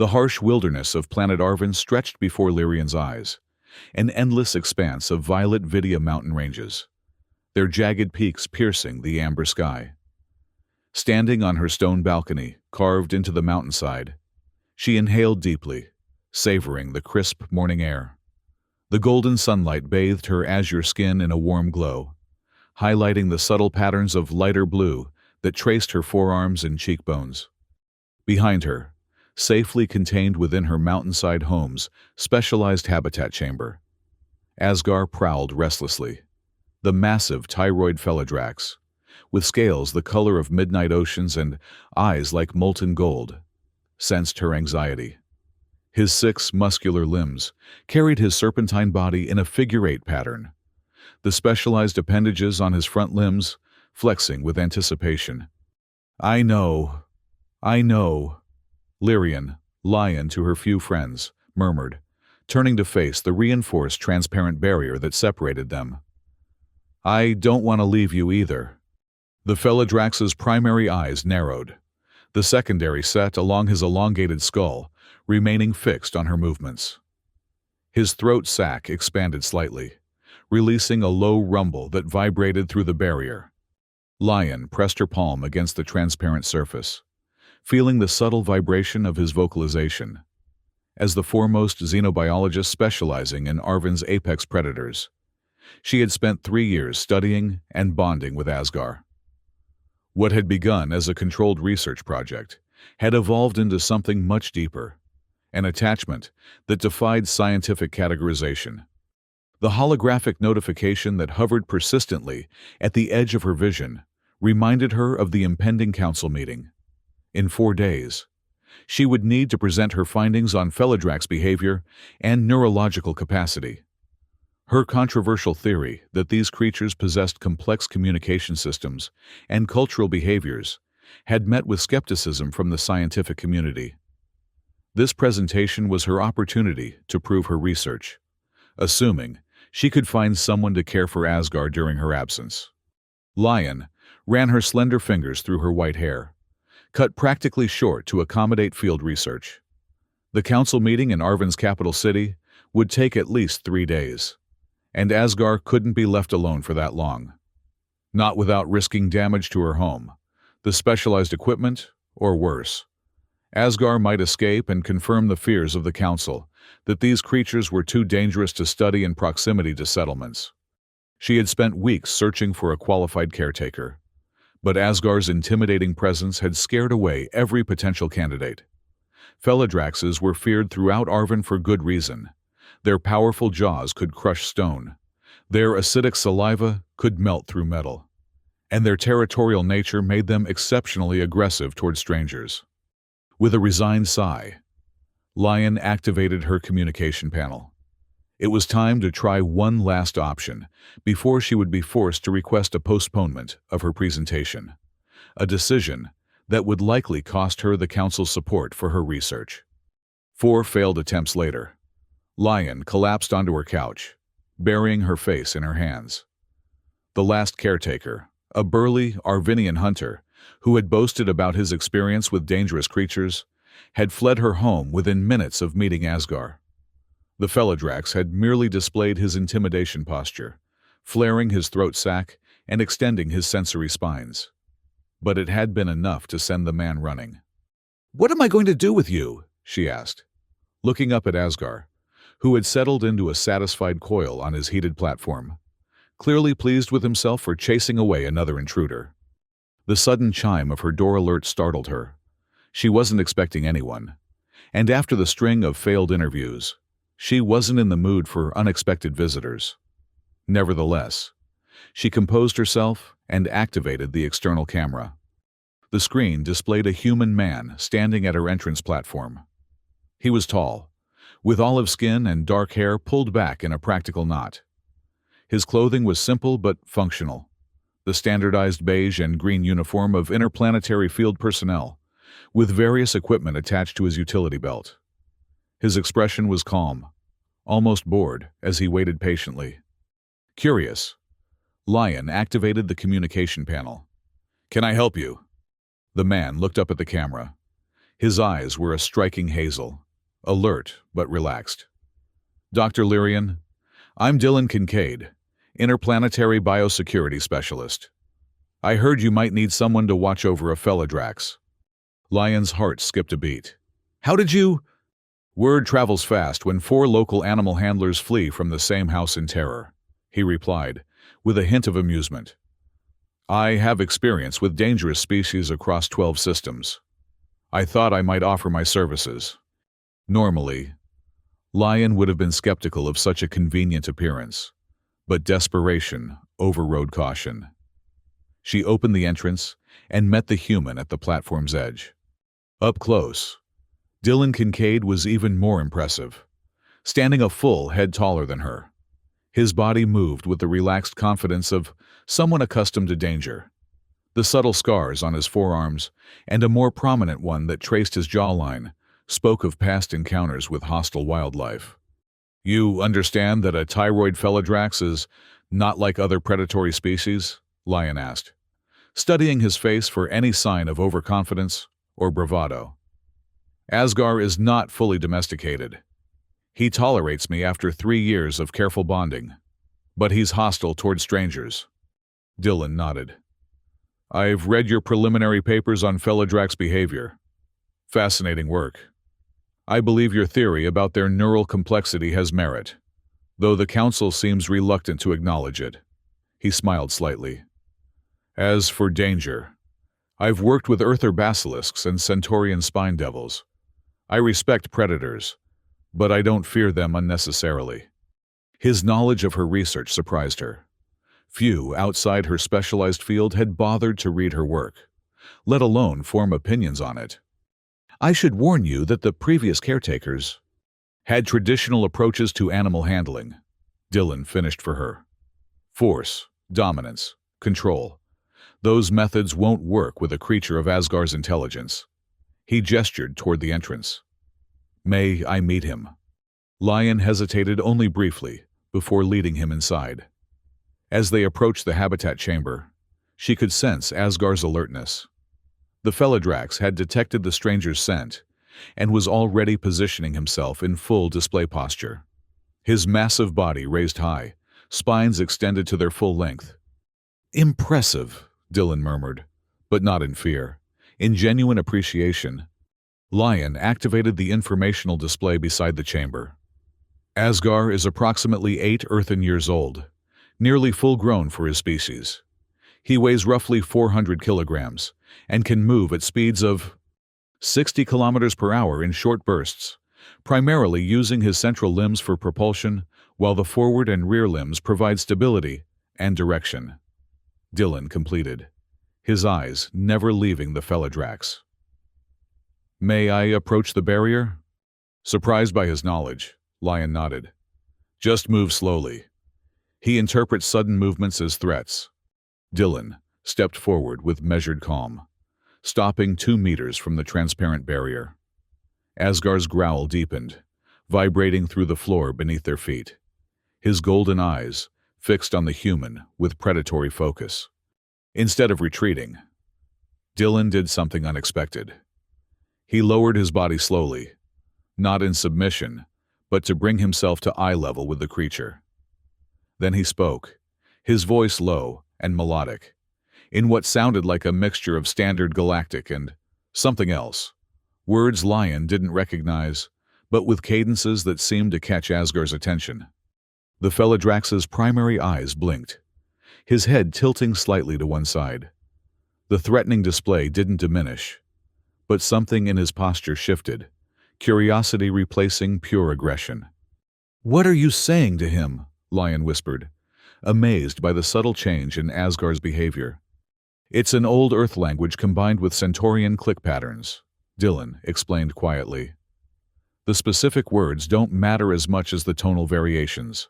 The harsh wilderness of planet Arvin stretched before Lyrian's eyes, an endless expanse of violet Vidia mountain ranges, their jagged peaks piercing the amber sky. Standing on her stone balcony, carved into the mountainside, she inhaled deeply, savoring the crisp morning air. The golden sunlight bathed her azure skin in a warm glow, highlighting the subtle patterns of lighter blue that traced her forearms and cheekbones. Behind her, safely contained within her mountainside home's specialized habitat chamber, Asgar prowled restlessly. The massive Tyroid Phaladrax, with scales the color of midnight oceans and eyes like molten gold, sensed her anxiety. His 6 muscular limbs carried his serpentine body in a figure-8 pattern, the specialized appendages on his front limbs flexing with anticipation. I know, Lyrian, lion to her few friends, murmured, turning to face the reinforced transparent barrier that separated them. I don't want to leave you either. The Phaladrax's primary eyes narrowed, the secondary set along his elongated skull, remaining fixed on her movements. His throat sac expanded slightly, releasing a low rumble that vibrated through the barrier. Lion pressed her palm against the transparent surface, feeling the subtle vibration of his vocalization. As the foremost xenobiologist specializing in Arvin's apex predators, she had spent 3 years studying and bonding with Asgar. What had begun as a controlled research project had evolved into something much deeper, an attachment that defied scientific categorization. The holographic notification that hovered persistently at the edge of her vision reminded her of the impending council meeting. In 4 days, she would need to present her findings on Phaladrax behavior and neurological capacity. Her controversial theory that these creatures possessed complex communication systems and cultural behaviors had met with skepticism from the scientific community. This presentation was her opportunity to prove her research, assuming she could find someone to care for Asgar during her absence. Lion ran her slender fingers through her white hair, cut practically short to accommodate field research. The council meeting in Arvin's capital city would take at least 3 days, and Asgar couldn't be left alone for that long. Not without risking damage to her home, the specialized equipment, or worse. Asgar might escape and confirm the fears of the council that these creatures were too dangerous to study in proximity to settlements. She had spent weeks searching for a qualified caretaker, but Asgar's intimidating presence had scared away every potential candidate. Phaladraxes were feared throughout Arvin for good reason. Their powerful jaws could crush stone, their acidic saliva could melt through metal, and their territorial nature made them exceptionally aggressive toward strangers. With a resigned sigh, Lion activated her communication panel. It was time to try one last option before she would be forced to request a postponement of her presentation, a decision that would likely cost her the council's support for her research. 4 failed attempts later, Lion collapsed onto her couch, burying her face in her hands. The last caretaker, a burly Arvinian hunter who had boasted about his experience with dangerous creatures, had fled her home within minutes of meeting Asgar. The Phaladrax had merely displayed his intimidation posture, flaring his throat sac and extending his sensory spines. But it had been enough to send the man running. "What am I going to do with you?" she asked, looking up at Asgar, who had settled into a satisfied coil on his heated platform, clearly pleased with himself for chasing away another intruder. The sudden chime of her door alert startled her. She wasn't expecting anyone, and after the string of failed interviews, she wasn't in the mood for unexpected visitors. Nevertheless, she composed herself and activated the external camera. The screen displayed a human man standing at her entrance platform. He was tall, with olive skin and dark hair pulled back in a practical knot. His clothing was simple but functional, the standardized beige and green uniform of interplanetary field personnel, with various equipment attached to his utility belt. His expression was calm, almost bored, as he waited patiently. Curious, Lion activated the communication panel. "Can I help you?" The man looked up at the camera, His eyes were a striking hazel, alert but relaxed. Dr. Lyrian, I'm Dylan Kincaid, Interplanetary Biosecurity Specialist. I heard you might need someone to watch over a Feladrax. Lion's heart skipped a beat. How did you? Word travels fast when 4 local animal handlers flee from the same house in terror, he replied, with a hint of amusement. I have experience with dangerous species across 12 systems. I thought I might offer my services. Normally, Lion would have been skeptical of such a convenient appearance, but desperation overrode caution. She opened the entrance and met the human at the platform's edge. Up close, Dylan Kincaid was even more impressive, standing a full head taller than her. His body moved with the relaxed confidence of someone accustomed to danger. The subtle scars on his forearms, and a more prominent one that traced his jawline, spoke of past encounters with hostile wildlife. You understand that a thyroid Feladrax is not like other predatory species? Lion asked, studying his face for any sign of overconfidence or bravado. Asgar is not fully domesticated. He tolerates me after 3 years of careful bonding, but he's hostile toward strangers. Dylan nodded. I've read your preliminary papers on Feladrax behavior. Fascinating work. I believe your theory about their neural complexity has merit, though the Council seems reluctant to acknowledge it. He smiled slightly. As for danger, I've worked with Earther basilisks and Centaurian spine devils. I respect predators, but I don't fear them unnecessarily. His knowledge of her research surprised her. Few outside her specialized field had bothered to read her work, let alone form opinions on it. I should warn you that the previous caretakers had traditional approaches to animal handling. Dylan finished for her. Force, dominance, control. Those methods won't work with a creature of Asgar's intelligence. He gestured toward the entrance. May I meet him? Lion hesitated only briefly before leading him inside. As they approached the habitat chamber, she could sense Asgar's alertness. The Feladrax had detected the stranger's scent and was already positioning himself in full display posture. His massive body raised high, spines extended to their full length. Impressive, Dylan murmured, but not in fear. In genuine appreciation, Lion activated the informational display beside the chamber. Asgar is approximately 8 earthen years old, nearly full-grown for his species. He weighs roughly 400 kilograms and can move at speeds of 60 kilometers per hour in short bursts, primarily using his central limbs for propulsion, while the forward and rear limbs provide stability and direction. Dylan completed, his eyes never leaving the Feladrax. May I approach the barrier? Surprised by his knowledge, Lion nodded. Just move slowly. He interprets sudden movements as threats. Dylan stepped forward with measured calm, stopping 2 meters from the transparent barrier. Asgar's growl deepened, vibrating through the floor beneath their feet, his golden eyes fixed on the human with predatory focus. Instead of retreating, Dylan did something unexpected. He lowered his body slowly, not in submission, but to bring himself to eye level with the creature. Then he spoke, his voice low and melodic, in what sounded like a mixture of standard galactic and something else, words Lion didn't recognize, but with cadences that seemed to catch Asgar's attention. The Feladrax's primary eyes blinked, his head tilting slightly to one side. The threatening display didn't diminish, but something in his posture shifted, curiosity replacing pure aggression. "What are you saying to him?" Lion whispered, amazed by the subtle change in Asgar's behavior. "It's an old Earth language combined with Centaurian click patterns," Dylan explained quietly. "The specific words don't matter as much as the tonal variations.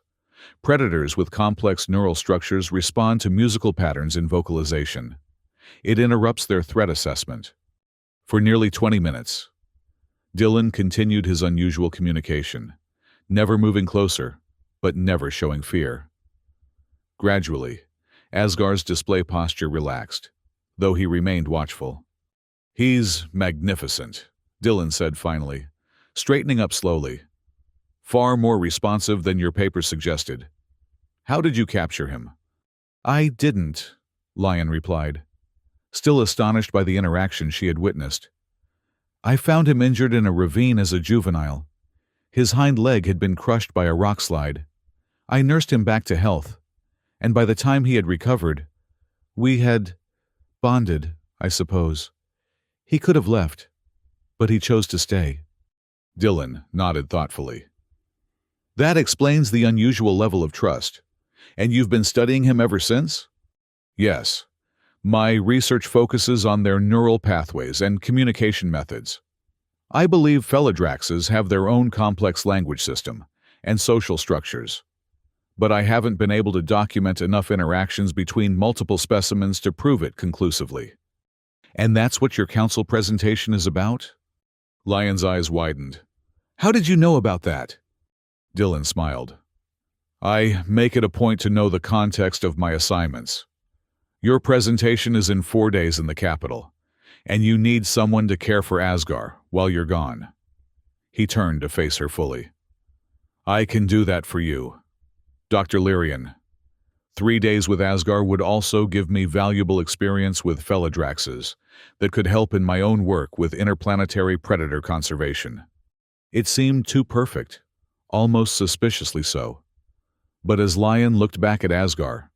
Predators with complex neural structures respond to musical patterns in vocalization. It interrupts their threat assessment." For nearly 20 minutes, Dylan continued his unusual communication, never moving closer, but never showing fear. Gradually, Asgar's display posture relaxed, though he remained watchful. "He's magnificent," Dylan said finally, straightening up slowly. Far more responsive than your paper suggested. How did you capture him? I didn't, Lion replied, still astonished by the interaction she had witnessed. I found him injured in a ravine as a juvenile. His hind leg had been crushed by a rock slide. I nursed him back to health, and by the time he had recovered, we had bonded, I suppose. He could have left, but he chose to stay. Dylan nodded thoughtfully. That explains the unusual level of trust. And you've been studying him ever since? Yes. My research focuses on their neural pathways and communication methods. I believe Phaladraxes have their own complex language system and social structures. But I haven't been able to document enough interactions between multiple specimens to prove it conclusively. And that's what your council presentation is about? Lion's eyes widened. How did you know about that? Dylan smiled. I make it a point to know the context of my assignments. Your presentation is in 4 days in the capital, and you need someone to care for Asgar while you're gone. He turned to face her fully. I can do that for you. Dr. Lyrian, 3 days with Asgar would also give me valuable experience with Phaladraxes that could help in my own work with interplanetary predator conservation. It seemed too perfect, almost suspiciously so. But as Lion looked back at Asgar,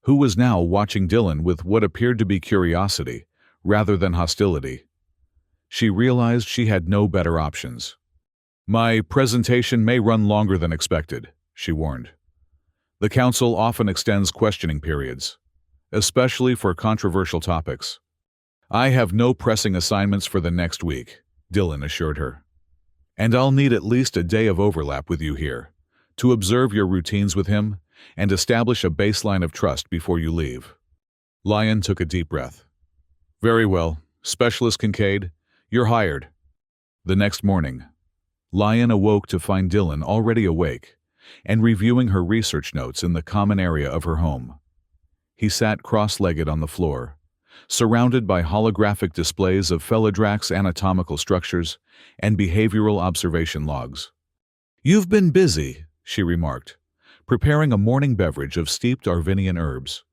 who was now watching Dylan with what appeared to be curiosity rather than hostility, she realized she had no better options. My presentation may run longer than expected, she warned. The council often extends questioning periods, especially for controversial topics. I have no pressing assignments for the next week, Dylan assured her. And I'll need at least a day of overlap with you here, to observe your routines with him and establish a baseline of trust before you leave. Lion took a deep breath. Very well, Specialist Kincaid, you're hired. The next morning, Lion awoke to find Dylan already awake and reviewing her research notes in the common area of her home. He sat cross-legged on the floor, surrounded by holographic displays of Phaladrax anatomical structures and behavioral observation logs. You've been busy, she remarked, preparing a morning beverage of steeped Arvinian herbs.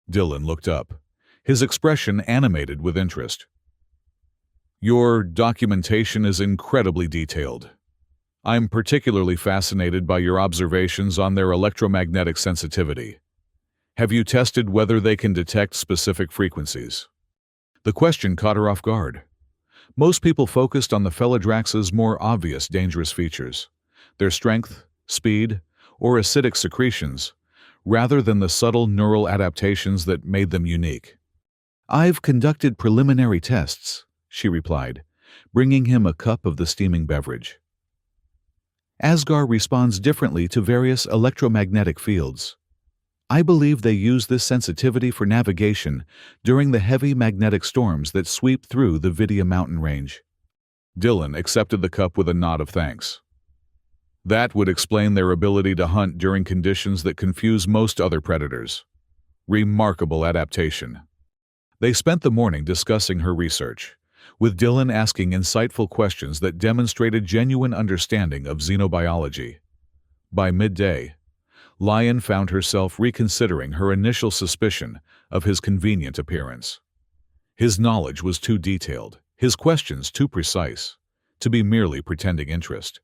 Dylan looked up, his expression animated with interest. Your documentation is incredibly detailed. I'm particularly fascinated by your observations on their electromagnetic sensitivity. Have you tested whether they can detect specific frequencies? The question caught her off guard. Most people focused on the Phaladrax's more obvious dangerous features, their strength, speed, or acidic secretions, rather than the subtle neural adaptations that made them unique. I've conducted preliminary tests, she replied, bringing him a cup of the steaming beverage. Asgar responds differently to various electromagnetic fields. I believe they use this sensitivity for navigation during the heavy magnetic storms that sweep through the Vidya mountain range. Dylan accepted the cup with a nod of thanks. That would explain their ability to hunt during conditions that confuse most other predators. Remarkable adaptation. They spent the morning discussing her research, with Dylan asking insightful questions that demonstrated genuine understanding of xenobiology. By midday, Lion found herself reconsidering her initial suspicion of his convenient appearance. His knowledge was too detailed, his questions too precise, to be merely pretending interest.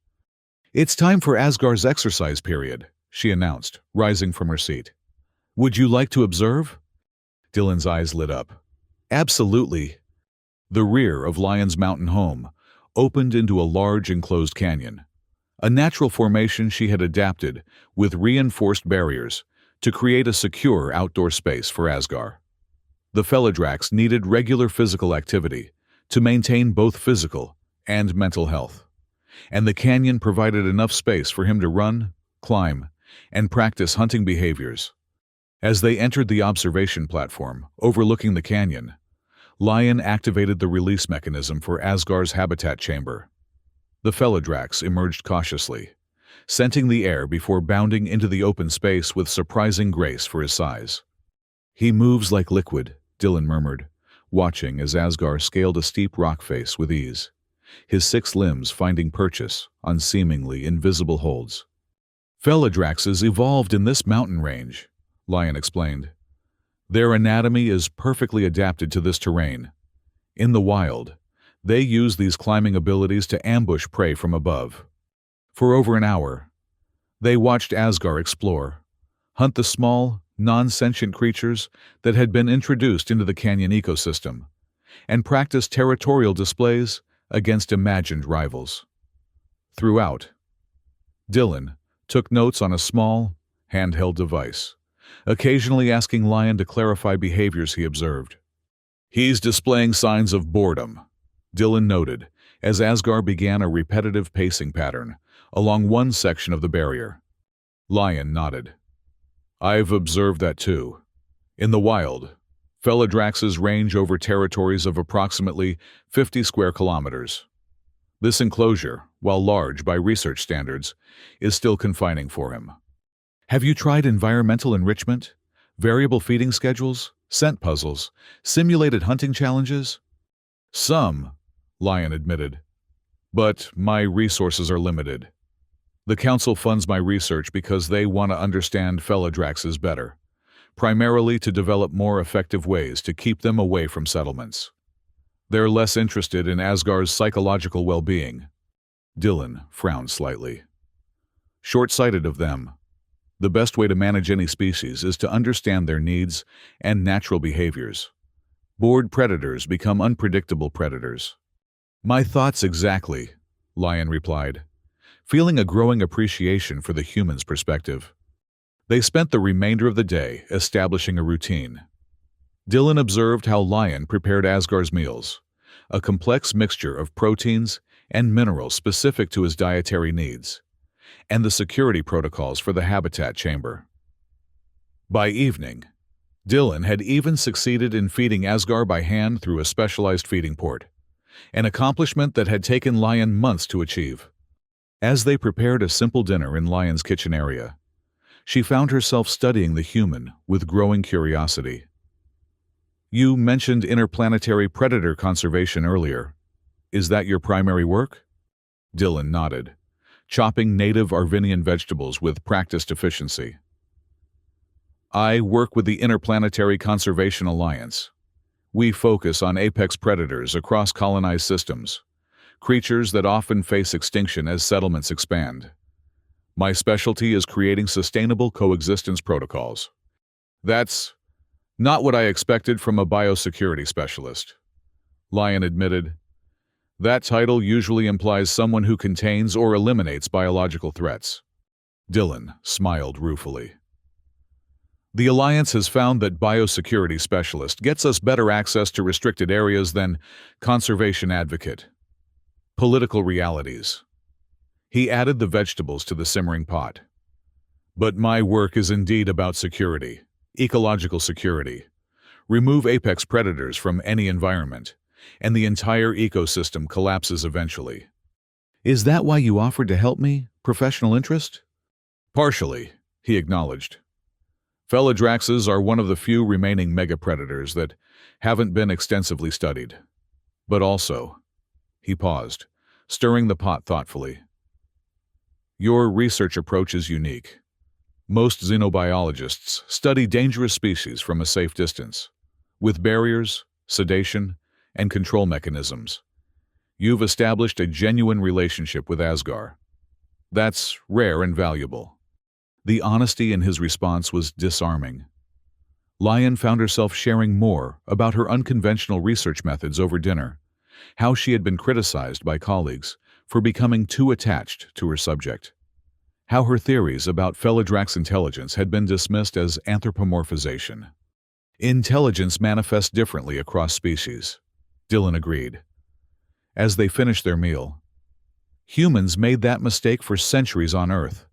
It's time for Asgar's exercise period, she announced, rising from her seat. Would you like to observe? Dylan's eyes lit up. Absolutely. The rear of Lion's mountain home opened into a large enclosed canyon, a natural formation she had adapted with reinforced barriers to create a secure outdoor space for Asgar. The Phaladrax needed regular physical activity to maintain both physical and mental health, and the canyon provided enough space for him to run, climb, and practice hunting behaviors. As they entered the observation platform overlooking the canyon, Lion activated the release mechanism for Asgar's habitat chamber. The Phaladrax emerged cautiously, scenting the air before bounding into the open space with surprising grace for his size. He moves like liquid, Dylan murmured, watching as Asgar scaled a steep rock face with ease, his 6 limbs finding purchase on seemingly invisible holds. Phaladraxes evolved in this mountain range, Lion explained. Their anatomy is perfectly adapted to this terrain. In the wild, they use these climbing abilities to ambush prey from above. For over an hour, they watched Asgar explore, hunt the small, non-sentient creatures that had been introduced into the canyon ecosystem, and practice territorial displays against imagined rivals. Throughout, Dylan took notes on a small, handheld device, occasionally asking Lion to clarify behaviors he observed. "He's displaying signs of boredom," Dylan noted, as Asgar began a repetitive pacing pattern along one section of the barrier. Lion nodded. "I've observed that too. In the wild, Phaladraxes range over territories of approximately 50 square kilometers. This enclosure, while large by research standards, is still confining for him." "Have you tried environmental enrichment, variable feeding schedules, scent puzzles, simulated hunting challenges?" "Some," Lion admitted. "But my resources are limited. The Council funds my research because they want to understand Phaladraxes better, primarily to develop more effective ways to keep them away from settlements. They're less interested in Asgar's psychological well-being." Dylan frowned slightly. "Short-sighted of them. The best way to manage any species is to understand their needs and natural behaviors. Bored predators become unpredictable predators." "My thoughts exactly," Lion replied, feeling a growing appreciation for the human's perspective. They spent the remainder of the day establishing a routine. Dylan observed how Lion prepared Asgar's meals, a complex mixture of proteins and minerals specific to his dietary needs, and the security protocols for the habitat chamber. By evening, Dylan had even succeeded in feeding Asgar by hand through a specialized feeding port, an accomplishment that had taken Lion months to achieve. As they prepared a simple dinner in Lion's kitchen area, she found herself studying the human with growing curiosity. "You mentioned interplanetary predator conservation earlier. Is that your primary work?" Dylan nodded, chopping native Arvinian vegetables with practiced efficiency. "I work with the Interplanetary Conservation Alliance. We focus on apex predators across colonized systems, creatures that often face extinction as settlements expand. My specialty is creating sustainable coexistence protocols." "That's not what I expected from a biosecurity specialist," Lion admitted. "That title usually implies someone who contains or eliminates biological threats." Dylan smiled ruefully. "The Alliance has found that biosecurity specialist gets us better access to restricted areas than conservation advocate. Political realities." He added the vegetables to the simmering pot. "But my work is indeed about security, ecological security. Remove apex predators from any environment, and the entire ecosystem collapses eventually." "Is that why you offered to help me? Professional interest?" "Partially," he acknowledged. "Phaladraxes are one of the few remaining megapredators that haven't been extensively studied. But also," he paused, stirring the pot thoughtfully, "your research approach is unique. Most xenobiologists study dangerous species from a safe distance, with barriers, sedation, and control mechanisms. You've established a genuine relationship with Asgar. That's rare and valuable." The honesty in his response was disarming. Lion found herself sharing more about her unconventional research methods over dinner, how she had been criticized by colleagues for becoming too attached to her subject, how her theories about Phaladrax intelligence had been dismissed as anthropomorphization. "Intelligence manifests differently across species," Dylan agreed. As they finished their meal, "Humans made that mistake for centuries on Earth,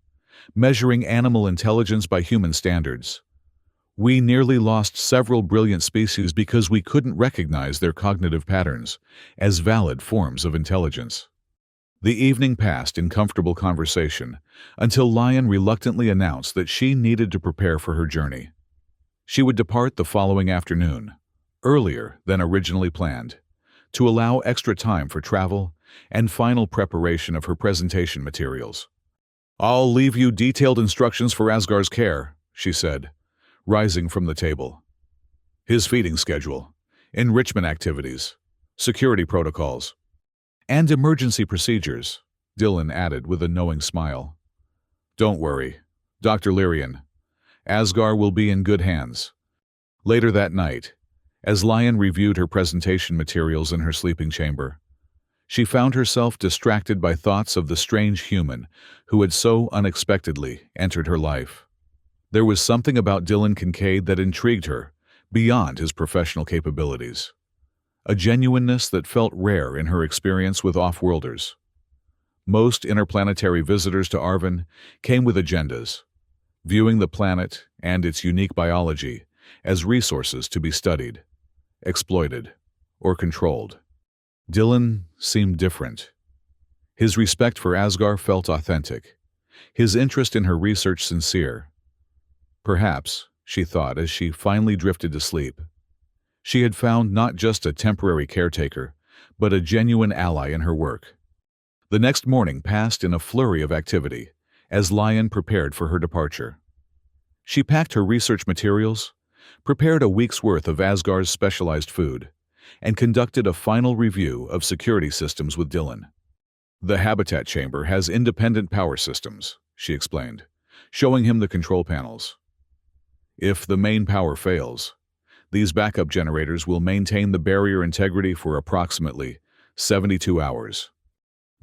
measuring animal intelligence by human standards. We nearly lost several brilliant species because we couldn't recognize their cognitive patterns as valid forms of intelligence." The evening passed in comfortable conversation until Lion reluctantly announced that she needed to prepare for her journey. She would depart the following afternoon, earlier than originally planned, to allow extra time for travel and final preparation of her presentation materials. "I'll leave you detailed instructions for Asgar's care," she said, rising from the table. "His feeding schedule, enrichment activities, security protocols, and emergency procedures," Dylan added with a knowing smile. "Don't worry, Dr. Lyrian. Asgar will be in good hands." Later that night, as Lion reviewed her presentation materials in her sleeping chamber, she found herself distracted by thoughts of the strange human who had so unexpectedly entered her life. There was something about Dylan Kincaid that intrigued her, beyond his professional capabilities. A genuineness that felt rare in her experience with off-worlders. Most interplanetary visitors to Arvin came with agendas, viewing the planet and its unique biology as resources to be studied, exploited, or controlled. Dylan seemed different. His respect for Asgar felt authentic, his interest in her research sincere. Perhaps, she thought as she finally drifted to sleep, she had found not just a temporary caretaker, but a genuine ally in her work. The next morning passed in a flurry of activity, as Lion prepared for her departure. She packed her research materials, prepared a week's worth of Asgar's specialized food, and conducted a final review of security systems with Dylan. "The habitat chamber has independent power systems," she explained, showing him the control panels. "If the main power fails, these backup generators will maintain the barrier integrity for approximately 72 hours.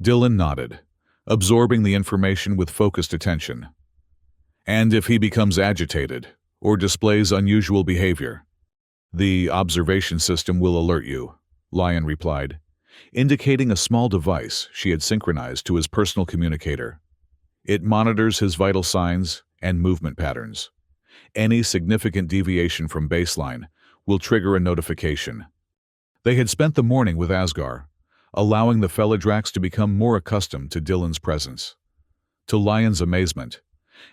Dylan nodded, absorbing the information with focused attention. "And if he becomes agitated or displays unusual behavior, the observation system will alert you," Lion replied, indicating a small device she had synchronized to his personal communicator. "It monitors his vital signs and movement patterns. Any significant deviation from baseline will trigger a notification." They had spent the morning with Asgar, allowing the Feladrax to become more accustomed to Dylan's presence. To Lion's amazement,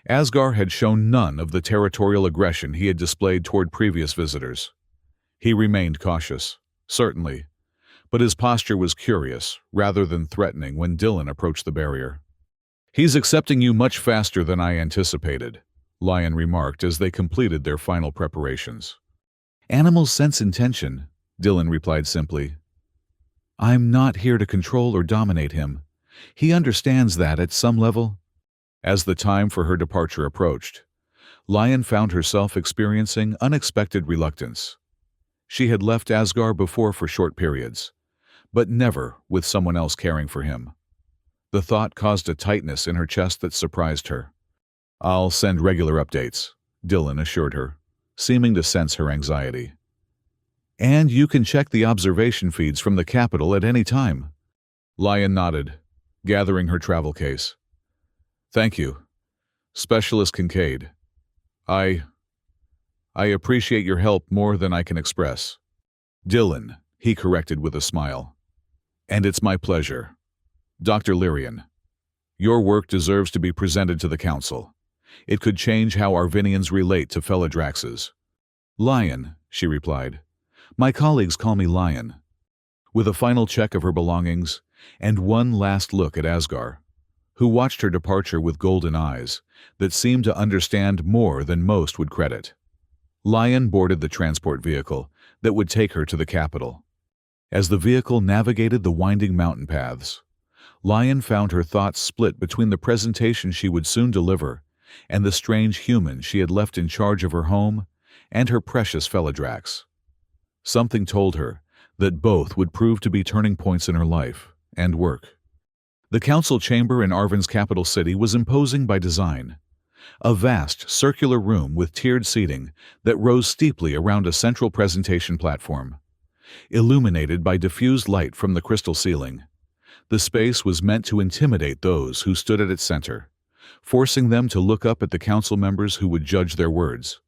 Asgar had shown none of the territorial aggression he had displayed toward previous visitors. He remained cautious, certainly, but his posture was curious rather than threatening when Dylan approached the barrier. "He's accepting you much faster than I anticipated," Lion remarked as they completed their final preparations. "Animals sense intention," Dylan replied simply. "I'm not here to control or dominate him. He understands that at some level." As the time for her departure approached, Lion found herself experiencing unexpected reluctance. She had left Asgar before for short periods, but never with someone else caring for him. The thought caused a tightness in her chest that surprised her. "I'll send regular updates," Dylan assured her, seeming to sense her anxiety. "And you can check the observation feeds from the capital at any time." Lion nodded, gathering her travel case. "Thank you, Specialist Kincaid. I appreciate your help more than I can express." "Dylan," he corrected with a smile. "And it's my pleasure. Dr. Lyrian, your work deserves to be presented to the Council. It could change how Arvinians relate to Feladraxes." "Lion," she replied. "My colleagues call me Lion." With a final check of her belongings and one last look at Asgar, who watched her departure with golden eyes that seemed to understand more than most would credit, Lion boarded the transport vehicle that would take her to the capital. As the vehicle navigated the winding mountain paths, Lion found her thoughts split between the presentation she would soon deliver and the strange human she had left in charge of her home and her precious Feladrax. Something told her that both would prove to be turning points in her life and work. The council chamber in Arvin's capital city was imposing by design. A vast, circular room with tiered seating that rose steeply around a central presentation platform. Illuminated by diffused light from the crystal ceiling, the space was meant to intimidate those who stood at its center, forcing them to look up at the council members who would judge their words.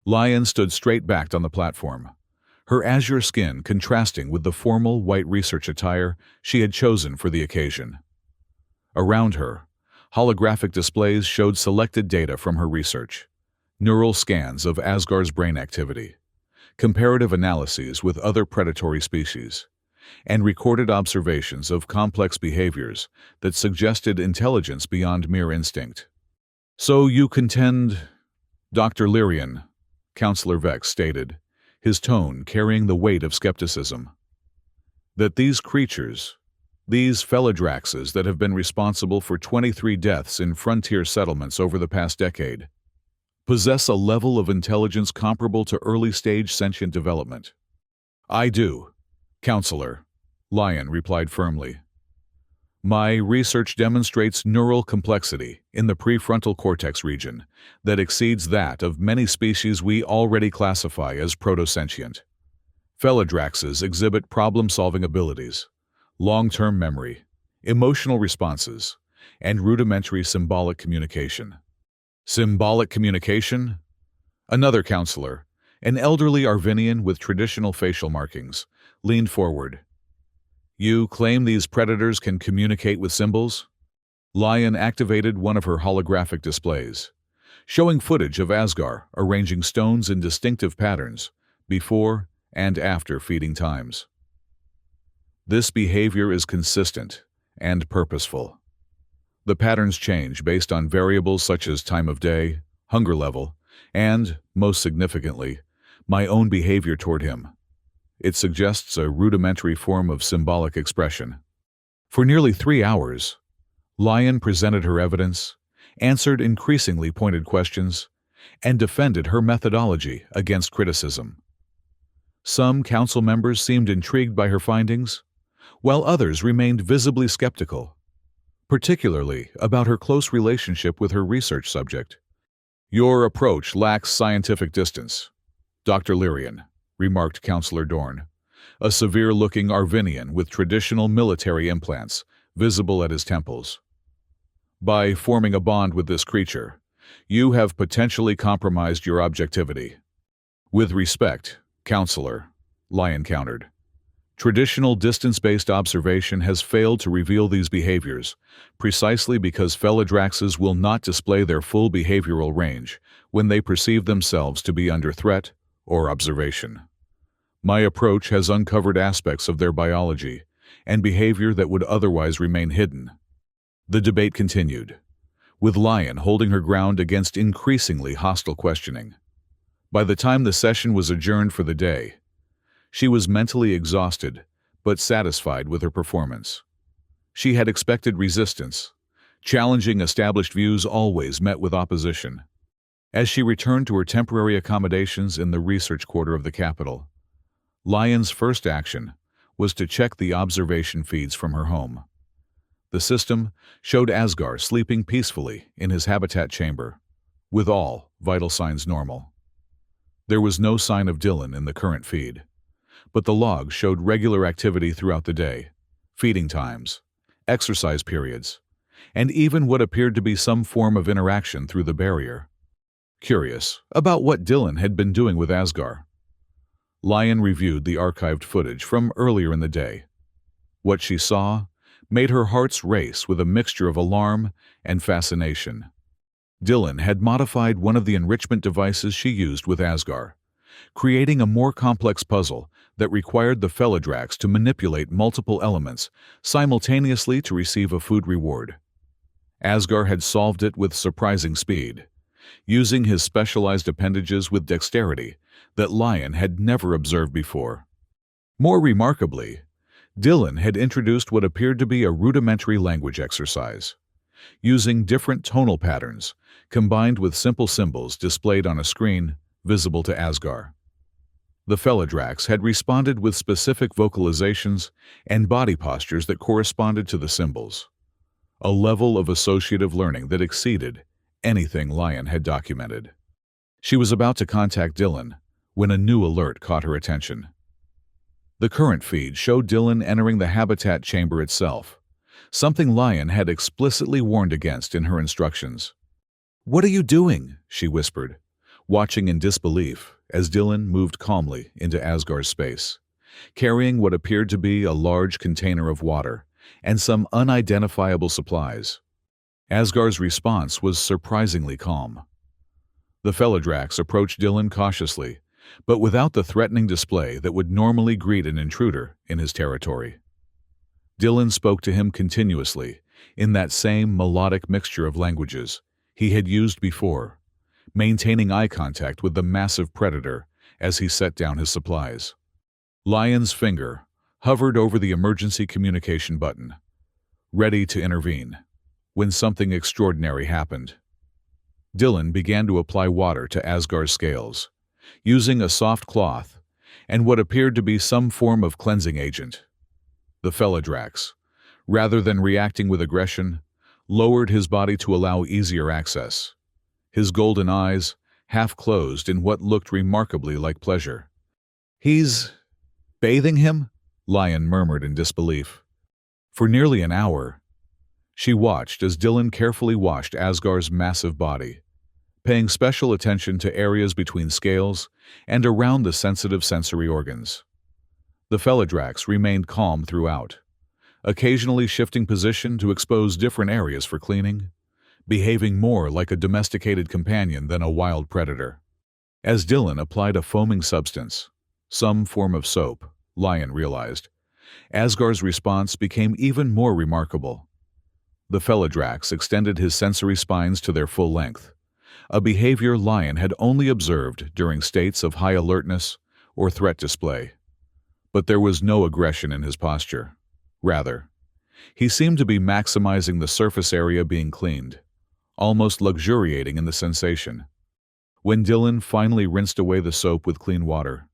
Lion stood straight-backed on the platform, her azure skin contrasting with the formal white research attire she had chosen for the occasion. Around her, holographic displays showed selected data from her research, neural scans of Asgar's brain activity, comparative analyses with other predatory species, and recorded observations of complex behaviors that suggested intelligence beyond mere instinct. "So you contend, Dr. Lyrian," Counselor Vex stated, his tone carrying the weight of skepticism, "that these creatures, these Feladraxes that have been responsible for 23 deaths in frontier settlements over the past decade, possess a level of intelligence comparable to early-stage sentient development." "I do, Counselor," Lion replied firmly. "My research demonstrates neural complexity in the prefrontal cortex region that exceeds that of many species we already classify as proto-sentient. Feladraxes exhibit problem-solving abilities, long-term memory, emotional responses, and rudimentary symbolic communication." "Symbolic communication?" Another counselor, an elderly Arvinian with traditional facial markings, leaned forward. "You claim these predators can communicate with symbols?" Lion activated one of her holographic displays, showing footage of Asgar arranging stones in distinctive patterns before and after feeding times. "This behavior is consistent and purposeful. The patterns change based on variables such as time of day, hunger level, and, most significantly, my own behavior toward him. It suggests a rudimentary form of symbolic expression." For nearly 3 hours, Lion presented her evidence, answered increasingly pointed questions, and defended her methodology against criticism. Some council members seemed intrigued by her findings, while others remained visibly skeptical, particularly about her close relationship with her research subject. "Your approach lacks scientific distance, Dr. Lyrian," remarked Counselor Dorn, a severe-looking Arvinian with traditional military implants visible at his temples. "By forming a bond with this creature, you have potentially compromised your objectivity." "With respect, Counselor," Lion countered, "traditional distance-based observation has failed to reveal these behaviors, precisely because Feladraxes will not display their full behavioral range when they perceive themselves to be under threat or observation. My approach has uncovered aspects of their biology and behavior that would otherwise remain hidden." The debate continued, with Lion holding her ground against increasingly hostile questioning. By the time the session was adjourned for the day, she was mentally exhausted but satisfied with her performance. She had expected resistance. Challenging established views always met with opposition. As she returned to her temporary accommodations in the research quarter of the capital, Lion's first action was to check the observation feeds from her home. The system showed Asgar sleeping peacefully in his habitat chamber, with all vital signs normal. There was no sign of Dylan in the current feed, but the logs showed regular activity throughout the day, feeding times, exercise periods, and even what appeared to be some form of interaction through the barrier. Curious about what Dylan had been doing with Asgar, Lion reviewed the archived footage from earlier in the day. What she saw made her hearts race with a mixture of alarm and fascination. Dylan had modified one of the enrichment devices she used with Asgar, creating a more complex puzzle that required the Feladrax to manipulate multiple elements simultaneously to receive a food reward. Asgar had solved it with surprising speed, using his specialized appendages with dexterity that Lion had never observed before. More remarkably, Dylan had introduced what appeared to be a rudimentary language exercise, using different tonal patterns combined with simple symbols displayed on a screen visible to Asgar. The Feladrax had responded with specific vocalizations and body postures that corresponded to the symbols, a level of associative learning that exceeded anything Lion had documented. She was about to contact Dylan when a new alert caught her attention. The current feed showed Dylan entering the habitat chamber itself, something Lion had explicitly warned against in her instructions. "What are you doing?" she whispered, watching in disbelief as Dylan moved calmly into Asgar's space, carrying what appeared to be a large container of water and some unidentifiable supplies. Asgar's response was surprisingly calm. The Feladrax approached Dylan cautiously, but without the threatening display that would normally greet an intruder in his territory. Dylan spoke to him continuously, in that same melodic mixture of languages he had used before, maintaining eye contact with the massive predator as he set down his supplies. Lion's finger hovered over the emergency communication button, ready to intervene, when something extraordinary happened. Dylan began to apply water to Asgar's scales, using a soft cloth and what appeared to be some form of cleansing agent. The Feladrax, rather than reacting with aggression, lowered his body to allow easier access, his golden eyes half closed in what looked remarkably like pleasure. "He's bathing him?" Lion murmured in disbelief. For nearly an hour, she watched as Dylan carefully washed Asgar's massive body, paying special attention to areas between scales and around the sensitive sensory organs. The Feladrax remained calm throughout, occasionally shifting position to expose different areas for cleaning, behaving more like a domesticated companion than a wild predator. As Dylan applied a foaming substance, some form of soap, Lion realized, Asgar's response became even more remarkable. The Feladrax extended his sensory spines to their full length, a behavior Lion had only observed during states of high alertness or threat display. But there was no aggression in his posture. Rather, he seemed to be maximizing the surface area being cleaned, almost luxuriating in the sensation. When Dylan finally rinsed away the soap with clean water,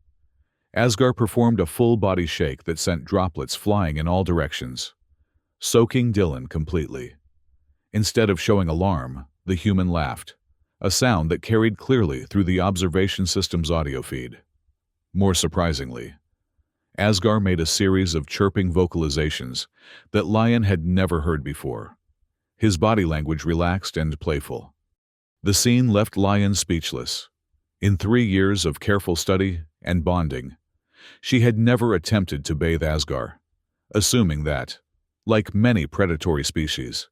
Asgar performed a full-body shake that sent droplets flying in all directions, soaking Dylan completely. Instead of showing alarm, the human laughed, a sound that carried clearly through the observation system's audio feed. More surprisingly, Asgar made a series of chirping vocalizations that Lion had never heard before, his body language relaxed and playful. The scene left Lion speechless. In 3 years of careful study and bonding, she had never attempted to bathe Asgar, assuming that, like many predatory species,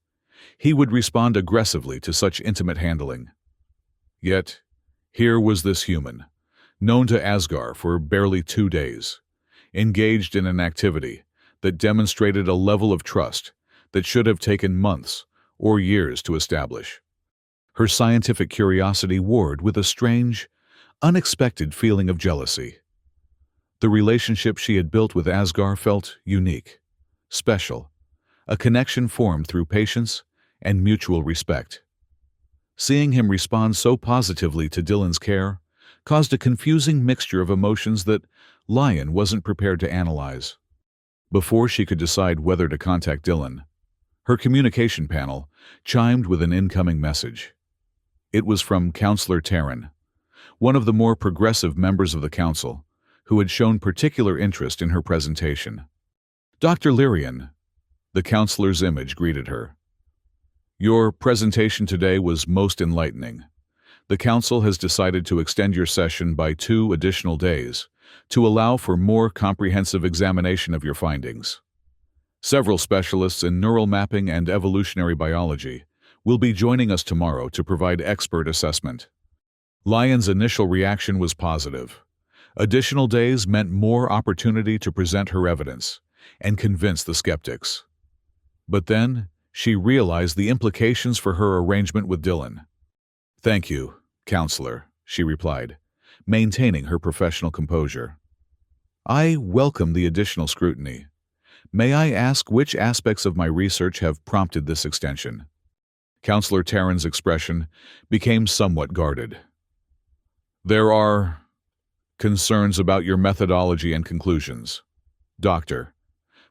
he would respond aggressively to such intimate handling. Yet, here was this human, known to Asgar for barely 2 days, engaged in an activity that demonstrated a level of trust that should have taken months or years to establish. Her scientific curiosity warred with a strange, unexpected feeling of jealousy. The relationship she had built with Asgar felt unique, special, a connection formed through patience and mutual respect. Seeing him respond so positively to Dylan's care caused a confusing mixture of emotions that Lion wasn't prepared to analyze. Before she could decide whether to contact Dylan, her communication panel chimed with an incoming message. It was from Counselor Taryn, one of the more progressive members of the council, who had shown particular interest in her presentation. "Dr. Lyrian," the counselor's image greeted her. "Your presentation today was most enlightening. The council has decided to extend your session by 2 additional days to allow for more comprehensive examination of your findings. Several specialists in neural mapping and evolutionary biology will be joining us tomorrow to provide expert assessment." Lion's initial reaction was positive. Additional days meant more opportunity to present her evidence and convince the skeptics. But then, she realized the implications for her arrangement with Dylan. "Thank you, counselor," she replied, maintaining her professional composure. "I welcome the additional scrutiny. May I ask which aspects of my research have prompted this extension?" Counselor Taryn's expression became somewhat guarded. "There are concerns about your methodology and conclusions, Doctor,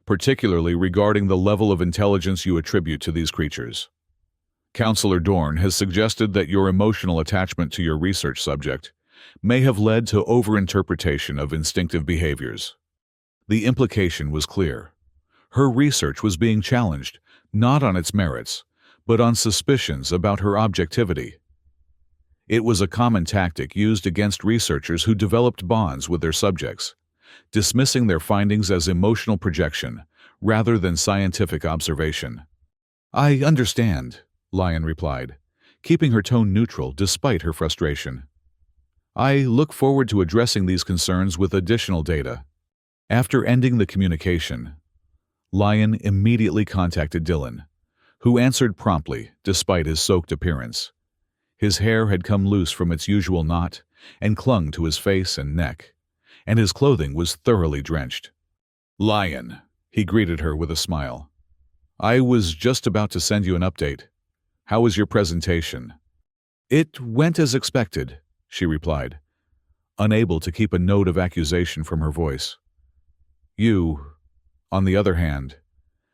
particularly regarding the level of intelligence you attribute to these creatures. Counselor Dorn has suggested that your emotional attachment to your research subject may have led to overinterpretation of instinctive behaviors." The implication was clear. Her research was being challenged, not on its merits, but on suspicions about her objectivity. It was a common tactic used against researchers who developed bonds with their subjects, dismissing their findings as emotional projection rather than scientific observation. "I understand," Lion replied, keeping her tone neutral despite her frustration. I look forward to addressing these concerns with additional data. After ending the communication, Lyon immediately contacted Dylan, who answered promptly despite his soaked appearance. His hair had come loose from its usual knot and clung to his face and neck, and his clothing was thoroughly drenched. "Lyon," he greeted her with a smile. "I was just about to send you an update. How was your presentation?" "It went as expected," she replied, unable to keep a note of accusation from her voice. "You, on the other hand,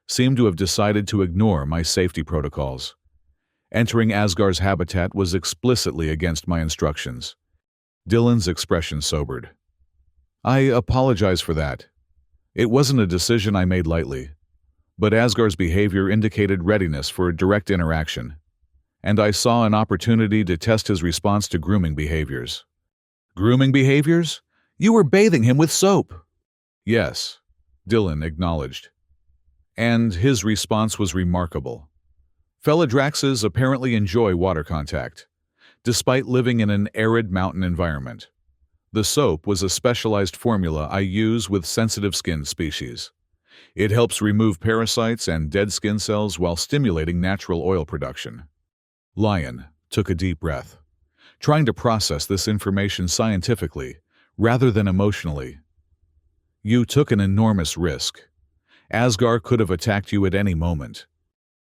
seem to have decided to ignore my safety protocols. Entering Asgar's habitat was explicitly against my instructions." Dylan's expression sobered. "I apologize for that. It wasn't a decision I made lightly, but Asgar's behavior indicated readiness for a direct interaction, and I saw an opportunity to test his response to grooming behaviors." "Grooming behaviors? You were bathing him with soap." "Yes," Dylan acknowledged. "And his response was remarkable. Phaladraxes apparently enjoy water contact, despite living in an arid mountain environment. The soap was a specialized formula I use with sensitive skin species. It helps remove parasites and dead skin cells while stimulating natural oil production." Lyon took a deep breath, trying to process this information scientifically rather than emotionally. "You took an enormous risk. Asgar could have attacked you at any moment."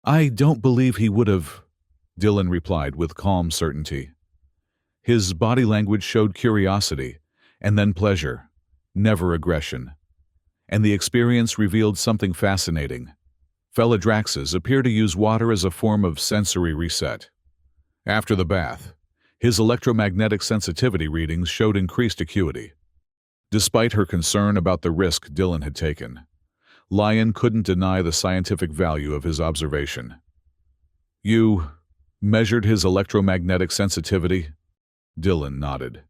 "I don't believe he would have," Dylan replied with calm certainty. His body language showed curiosity, and then pleasure, never aggression. And the experience revealed something fascinating. Phaladraxes appear to use water as a form of sensory reset. After the bath, his electromagnetic sensitivity readings showed increased acuity. Despite her concern about the risk Dylan had taken, Lyon couldn't deny the scientific value of his observation. "You measured his electromagnetic sensitivity?" Dylan nodded.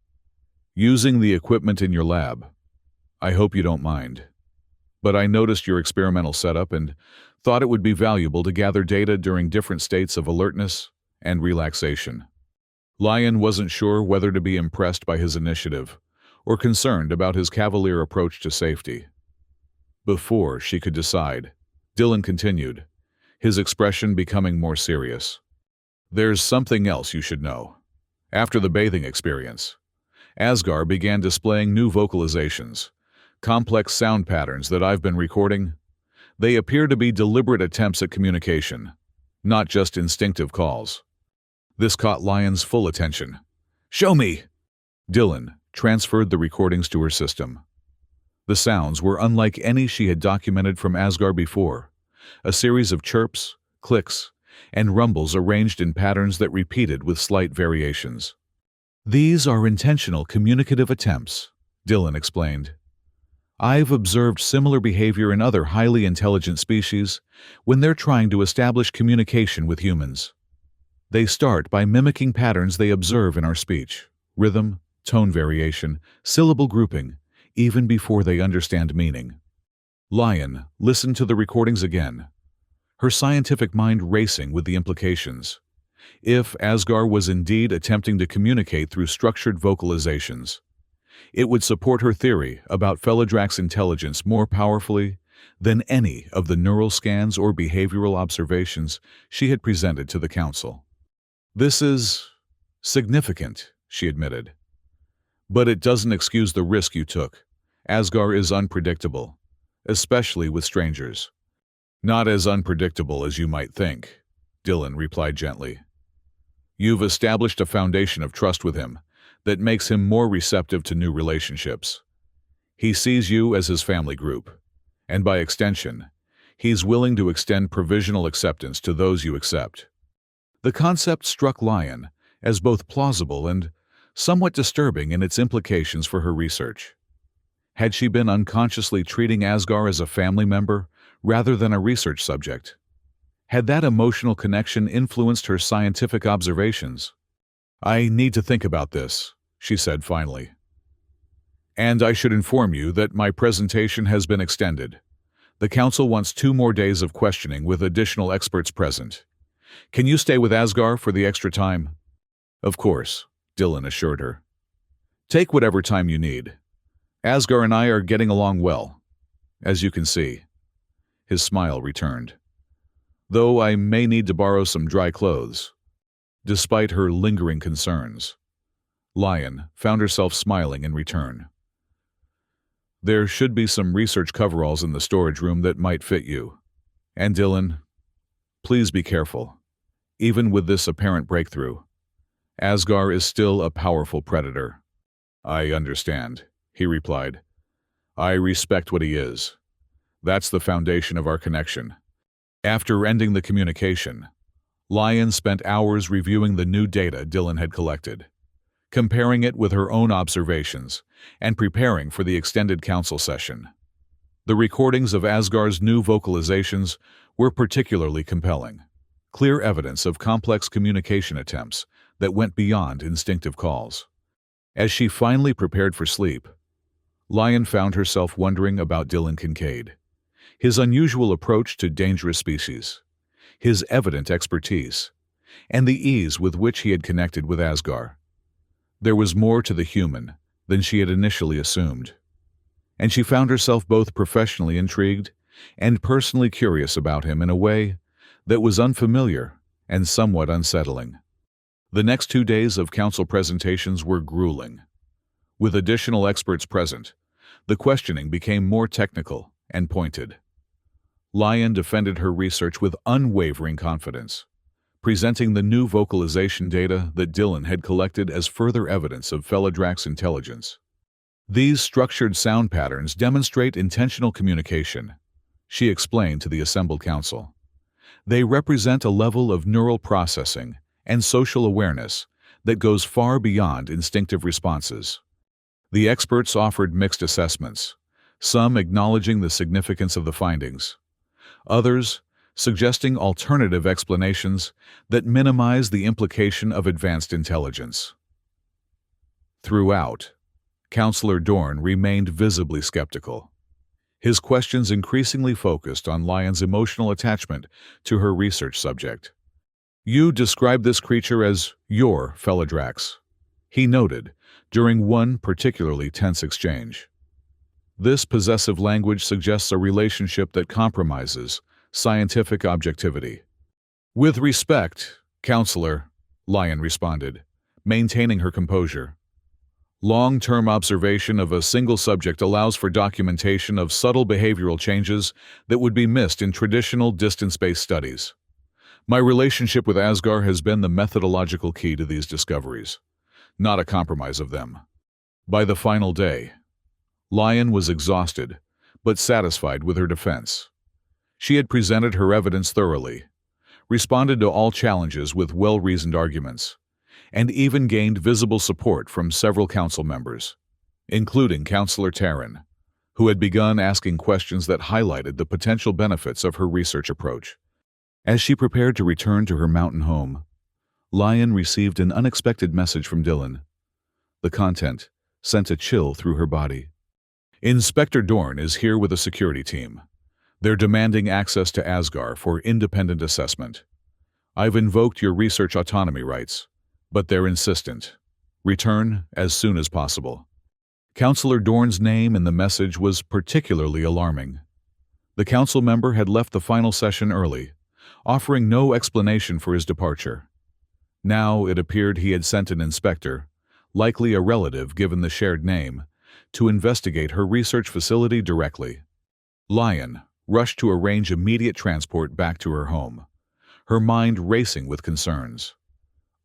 "Using the equipment in your lab. I hope you don't mind. But I noticed your experimental setup and thought it would be valuable to gather data during different states of alertness and relaxation." Lyon wasn't sure whether to be impressed by his initiative or concerned about his cavalier approach to safety. Before she could decide, Dylan continued, his expression becoming more serious. "There's something else you should know. After the bathing experience, Asgar began displaying new vocalizations, complex sound patterns that I've been recording. They appear to be deliberate attempts at communication, not just instinctive calls." This caught Lyon's full attention. "Show me!" Dylan transferred the recordings to her system. The sounds were unlike any she had documented from Asgar before, a series of chirps, clicks, and rumbles arranged in patterns that repeated with slight variations. "These are intentional communicative attempts," Dylan explained. "I've observed similar behavior in other highly intelligent species when they're trying to establish communication with humans. They start by mimicking patterns they observe in our speech, rhythm, tone variation, syllable grouping, even before they understand meaning." Lyon listened to the recordings again, her scientific mind racing with the implications. If Asgar was indeed attempting to communicate through structured vocalizations, it would support her theory about Phaladrax's intelligence more powerfully than any of the neural scans or behavioral observations she had presented to the council. "This is significant," she admitted. "But it doesn't excuse the risk you took. Asgar is unpredictable, especially with strangers." "Not as unpredictable as you might think," Dylan replied gently. "You've established a foundation of trust with him that makes him more receptive to new relationships. He sees you as his family group, and by extension, he's willing to extend provisional acceptance to those you accept." The concept struck Lyon as both plausible and somewhat disturbing in its implications for her research. Had she been unconsciously treating Asgar as a family member rather than a research subject? Had that emotional connection influenced her scientific observations? "I need to think about this," she said finally. "And I should inform you that my presentation has been extended. The council wants 2 more days of questioning with additional experts present. Can you stay with Asgar for the extra time?" "Of course," Dylan assured her. Take whatever time you need. Asgar and I are getting along well, as you can see." His smile returned. "Though I may need to borrow some dry clothes." Despite her lingering concerns, Lion found herself smiling in return. "There should be some research coveralls in the storage room that might fit you. And Dylan, please be careful. Even with this apparent breakthrough, Asgar is still a powerful predator." "I understand," he replied. "I respect what he is. That's the foundation of our connection." After ending the communication, Lion spent hours reviewing the new data Dylan had collected, comparing it with her own observations, and preparing for the extended council session. The recordings of Asgar's new vocalizations were particularly compelling, clear evidence of complex communication attempts that went beyond instinctive calls. As she finally prepared for sleep, Lion found herself wondering about Dylan Kincaid, his unusual approach to dangerous species, his evident expertise, and the ease with which he had connected with Asgar. There was more to the human than she had initially assumed, and she found herself both professionally intrigued and personally curious about him in a way that was unfamiliar and somewhat unsettling. The next 2 days of council presentations were grueling. With additional experts present, the questioning became more technical and pointed. Lion defended her research with unwavering confidence, presenting the new vocalization data that Dylan had collected as further evidence of Feladrak's intelligence. "These structured sound patterns demonstrate intentional communication," she explained to the assembled council. "They represent a level of neural processing and social awareness that goes far beyond instinctive responses." The experts offered mixed assessments, some acknowledging the significance of the findings, others suggesting alternative explanations that minimize the implication of advanced intelligence. Throughout, Counselor Dorn remained visibly skeptical. His questions increasingly focused on Lion's emotional attachment to her research subject. "You describe this creature as your Feladrax," he noted during one particularly tense exchange. "This possessive language suggests a relationship that compromises scientific objectivity." "With respect, Counselor," Lion responded, maintaining her composure. "Long-term observation of a single subject allows for documentation of subtle behavioral changes that would be missed in traditional distance-based studies. My relationship with Asgar has been the methodological key to these discoveries, not a compromise of them." By the final day, Lion was exhausted, but satisfied with her defense. She had presented her evidence thoroughly, responded to all challenges with well-reasoned arguments, and even gained visible support from several council members, including Councillor Taryn, who had begun asking questions that highlighted the potential benefits of her research approach. As she prepared to return to her mountain home, Lion received an unexpected message from Dylan. The content sent a chill through her body. "Inspector Dorn is here with a security team. They're demanding access to Asgar for independent assessment. I've invoked your research autonomy rights, but they're insistent. Return as soon as possible." Councillor Dorn's name in the message was particularly alarming. The council member had left the final session early, offering no explanation for his departure. Now it appeared he had sent an inspector, likely a relative given the shared name, to investigate her research facility directly. Lion rushed to arrange immediate transport back to her home, her mind racing with concerns.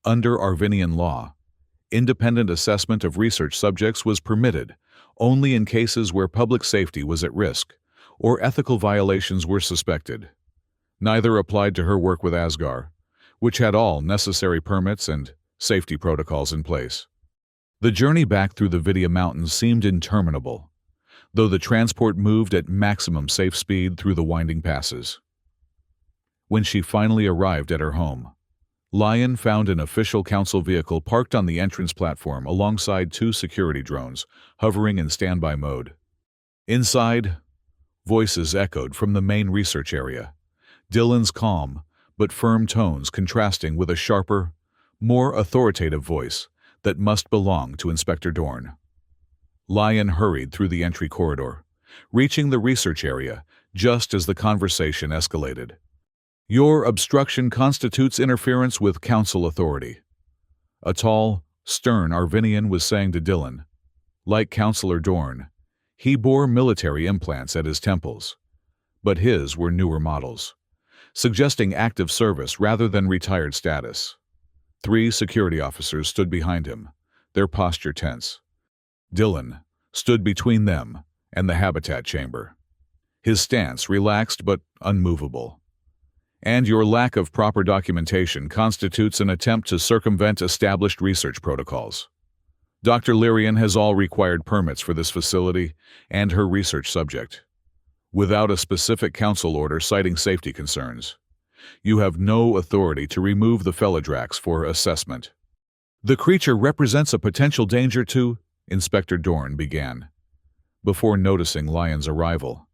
Under Arvinian law, independent assessment of research subjects was permitted only in cases where public safety was at risk or ethical violations were suspected. Neither applied to her work with Asgar, which had all necessary permits and safety protocols in place. The journey back through the Vidya Mountains seemed interminable, though the transport moved at maximum safe speed through the winding passes. When she finally arrived at her home, Lion found an official council vehicle parked on the entrance platform alongside 2 security drones hovering in standby mode. Inside, voices echoed from the main research area, Dylan's calm but firm tones contrasting with a sharper, more authoritative voice that must belong to Inspector Dorn. Lion hurried through the entry corridor, reaching the research area just as the conversation escalated. "Your obstruction constitutes interference with council authority," a tall, stern Arvinian was saying to Dylan. Like Counselor Dorn, he bore military implants at his temples, but his were newer models, suggesting active service rather than retired status. 3 security officers stood behind him, their posture tense. Dylan stood between them and the habitat chamber, his stance relaxed but unmovable. "And your lack of proper documentation constitutes an attempt to circumvent established research protocols. Dr. Lyrian has all required permits for this facility and her research subject, without a specific council order citing safety concerns. You have no authority to remove the Feladrax for assessment." "The creature represents a potential danger to," Inspector Dorn began. Before noticing Lion's arrival,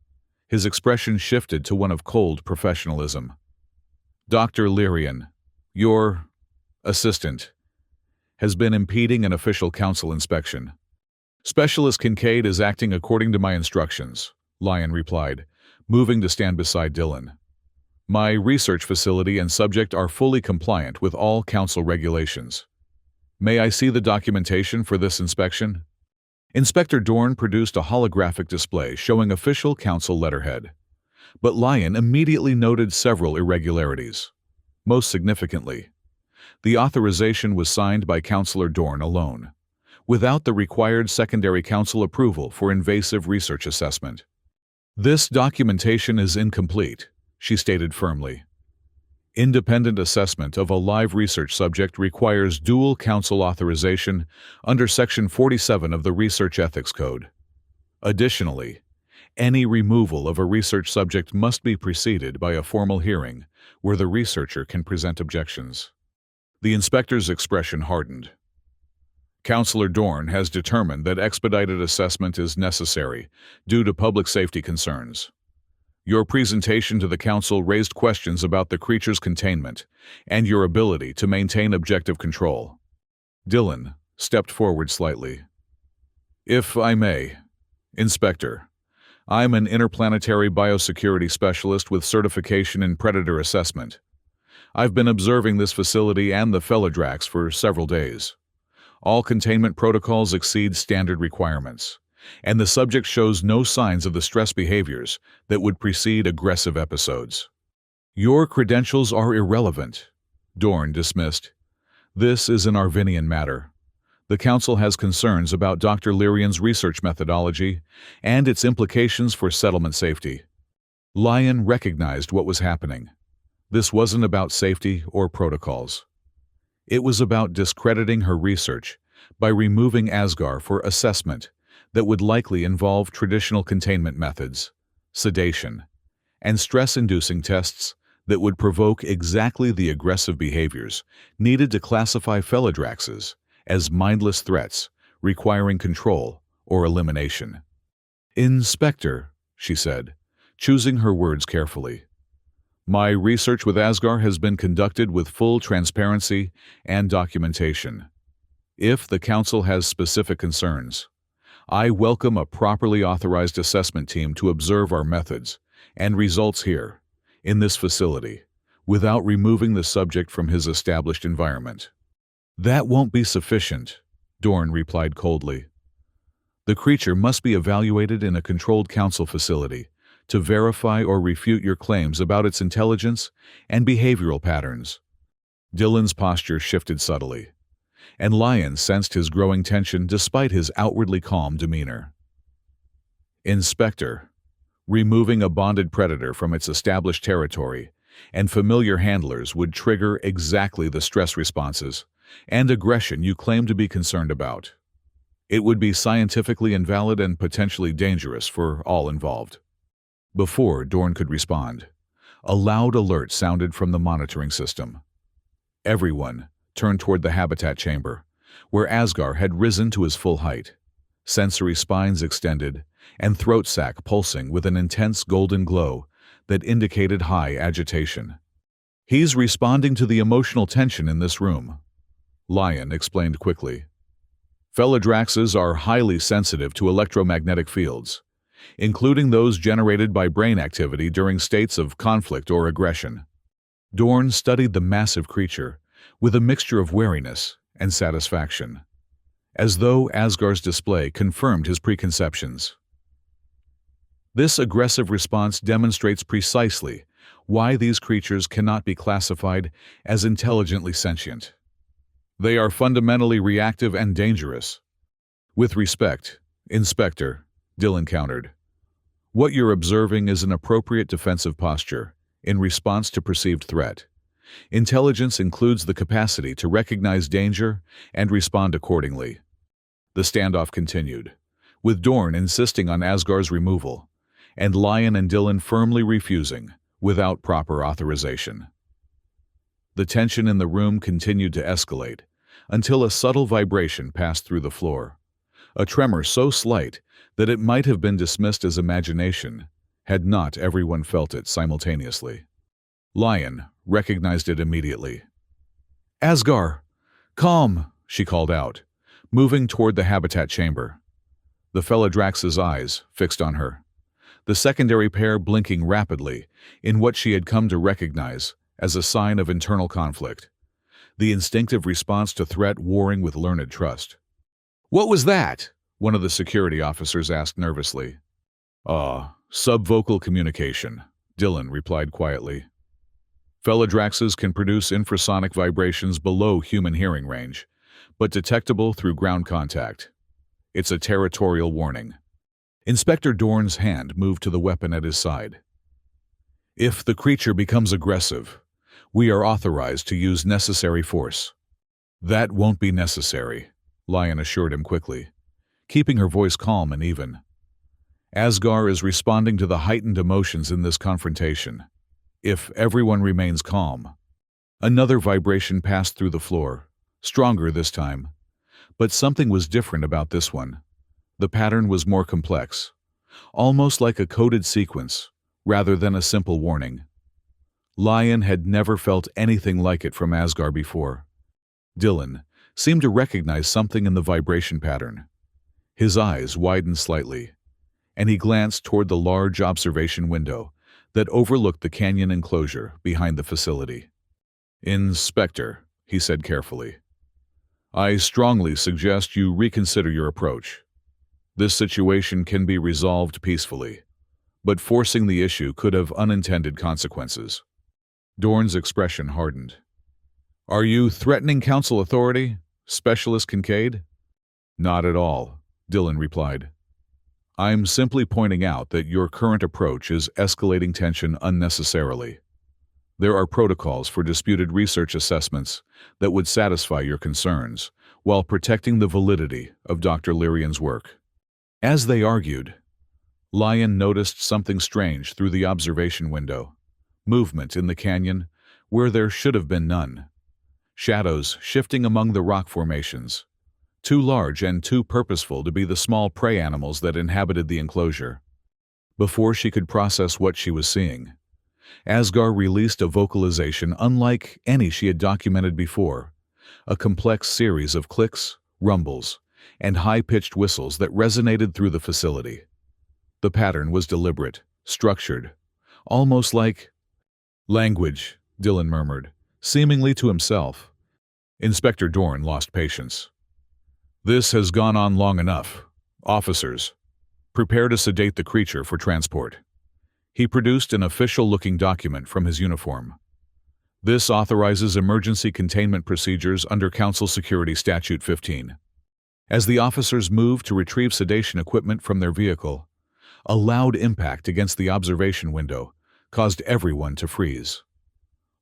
his expression shifted to one of cold professionalism. "Dr. Lyrian, your assistant, has been impeding an official council inspection. Specialist Kincaid is acting according to my instructions," Lion replied, moving to stand beside Dylan. "My research facility and subject are fully compliant with all council regulations. May I see the documentation for this inspection?" Inspector Dorn produced a holographic display showing official council letterhead, but Lion immediately noted several irregularities. Most significantly, the authorization was signed by Counselor Dorn alone, without the required secondary council approval for invasive research assessment. "This documentation is incomplete," she stated firmly. "Independent assessment of a live research subject requires dual council authorization under Section 47 of the Research Ethics Code. Additionally, any removal of a research subject must be preceded by a formal hearing where the researcher can present objections." The inspector's expression hardened. "Counselor Dorn has determined that expedited assessment is necessary due to public safety concerns. Your presentation to the council raised questions about the creature's containment and your ability to maintain objective control." Dylan stepped forward slightly. "If I may, Inspector, I'm an interplanetary biosecurity specialist with certification in predator assessment. I've been observing this facility and the Feladrax for several days. All containment protocols exceed standard requirements, and the subject shows no signs of the stress behaviors that would precede aggressive episodes." "Your credentials are irrelevant," Dorn dismissed. "This is an Arvinian matter. The Council has concerns about Dr. Lyrian's research methodology and its implications for settlement safety." Lion recognized what was happening. This wasn't about safety or protocols. It was about discrediting her research by removing Asgar for assessment that would likely involve traditional containment methods, sedation, and stress-inducing tests that would provoke exactly the aggressive behaviors needed to classify Feladraxes as mindless threats requiring control or elimination. "Inspector," she said, choosing her words carefully, "my research with Asgar has been conducted with full transparency and documentation. If the Council has specific concerns, I welcome a properly authorized assessment team to observe our methods and results here, in this facility, without removing the subject from his established environment." "That won't be sufficient," Dorn replied coldly. "The creature must be evaluated in a controlled council facility to verify or refute your claims about its intelligence and behavioral patterns." Dylan's posture shifted subtly, and Lion sensed his growing tension despite his outwardly calm demeanor. "Inspector, removing a bonded predator from its established territory and familiar handlers would trigger exactly the stress responses and aggression you claim to be concerned about. It would be scientifically invalid and potentially dangerous for all involved." Before Dorn could respond, a loud alert sounded from the monitoring system. Everyone turned toward the habitat chamber, where Asgar had risen to his full height, sensory spines extended and throat sac pulsing with an intense golden glow that indicated high agitation. "He's responding to the emotional tension in this room," Lion explained quickly. Phaladraxes are highly sensitive to electromagnetic fields, including those generated by brain activity during states of conflict or aggression. Dorn studied the massive creature with a mixture of wariness and satisfaction, as though Asgar's display confirmed his preconceptions. This aggressive response demonstrates precisely why these creatures cannot be classified as intelligently sentient. They are fundamentally reactive and dangerous. With respect, Inspector, Dylan countered. What you're observing is an appropriate defensive posture in response to perceived threat. Intelligence includes the capacity to recognize danger and respond accordingly. The standoff continued, with Dorn insisting on Asgar's removal, and Lion and Dylan firmly refusing, without proper authorization. The tension in the room continued to escalate, until a subtle vibration passed through the floor. A tremor so slight that it might have been dismissed as imagination, had not everyone felt it simultaneously. Lion recognized it immediately. "Asgar! Calm!" she called out, moving toward the habitat chamber. The Phaladrax's eyes fixed on her, the secondary pair blinking rapidly in what she had come to recognize as a sign of internal conflict, the instinctive response to threat warring with learned trust. "What was that?" one of the security officers asked nervously. Subvocal communication," Dylan replied quietly. Phaladraxes can produce infrasonic vibrations below human hearing range, but detectable through ground contact. It's a territorial warning. Inspector Dorn's hand moved to the weapon at his side. "If the creature becomes aggressive, we are authorized to use necessary force." "That won't be necessary," Lion assured him quickly, keeping her voice calm and even. "Asgar is responding to the heightened emotions in this confrontation. If everyone remains calm." Another vibration passed through the floor, stronger this time. But something was different about this one. The pattern was more complex, almost like a coded sequence, rather than a simple warning. Lion had never felt anything like it from Asgar before. Dylan seemed to recognize something in the vibration pattern. His eyes widened slightly, and he glanced toward the large observation window that overlooked the canyon enclosure behind the facility. "Inspector," he said carefully, "I strongly suggest you reconsider your approach. This situation can be resolved peacefully, but forcing the issue could have unintended consequences." Dorn's expression hardened. "Are you threatening council authority, Specialist Kincaid?" "Not at all," Dylan replied. "I'm simply pointing out that your current approach is escalating tension unnecessarily. There are protocols for disputed research assessments that would satisfy your concerns while protecting the validity of Dr. Lyrian's work." As they argued, Lion noticed something strange through the observation window. Movement in the canyon where there should have been none. Shadows shifting among the rock formations, too large and too purposeful to be the small prey animals that inhabited the enclosure. Before she could process what she was seeing, Asgar released a vocalization unlike any she had documented before, a complex series of clicks, rumbles, and high-pitched whistles that resonated through the facility. The pattern was deliberate, structured, almost like language, Dylan murmured, seemingly to himself. Inspector Dorn lost patience. "This has gone on long enough. Officers, prepare to sedate the creature for transport." He produced an official-looking document from his uniform. "This authorizes emergency containment procedures under Council Security Statute 15. As the officers moved to retrieve sedation equipment from their vehicle, a loud impact against the observation window caused everyone to freeze.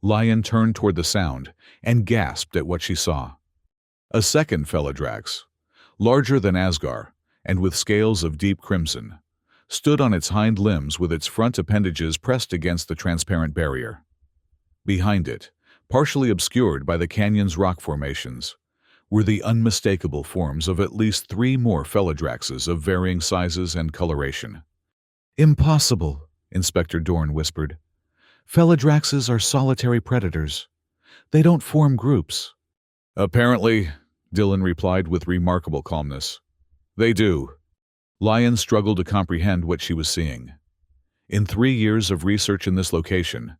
Lion turned toward the sound and gasped at what she saw. A second Phaladrax, larger than Asgar and with scales of deep crimson, stood on its hind limbs with its front appendages pressed against the transparent barrier. Behind it, partially obscured by the canyon's rock formations, were the unmistakable forms of at least 3 more Phaladraxes of varying sizes and coloration. "Impossible," Inspector Dorn whispered. "Phaladraxes are solitary predators. They don't form groups." "Apparently, Dylan replied with remarkable calmness. They do. Lion struggled to comprehend what she was seeing. In 3 years of research in this location,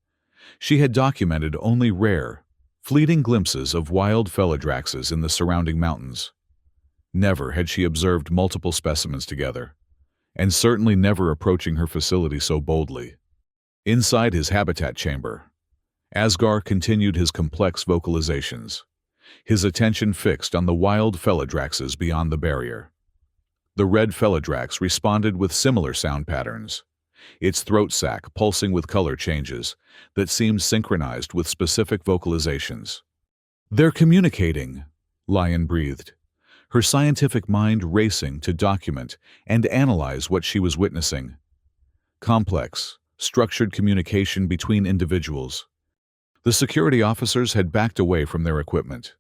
she had documented only rare, fleeting glimpses of wild Phaladraxes in the surrounding mountains. Never had she observed multiple specimens together, and certainly never approaching her facility so boldly. Inside his habitat chamber, Asgar continued his complex vocalizations, his attention fixed on the wild Phaladraxes beyond the barrier. The red Phaladrax responded with similar sound patterns, its throat sac pulsing with color changes that seemed synchronized with specific vocalizations. They're communicating, Lion breathed, her scientific mind racing to document and analyze what she was witnessing. Complex, structured communication between individuals. The security officers had backed away from their equipment,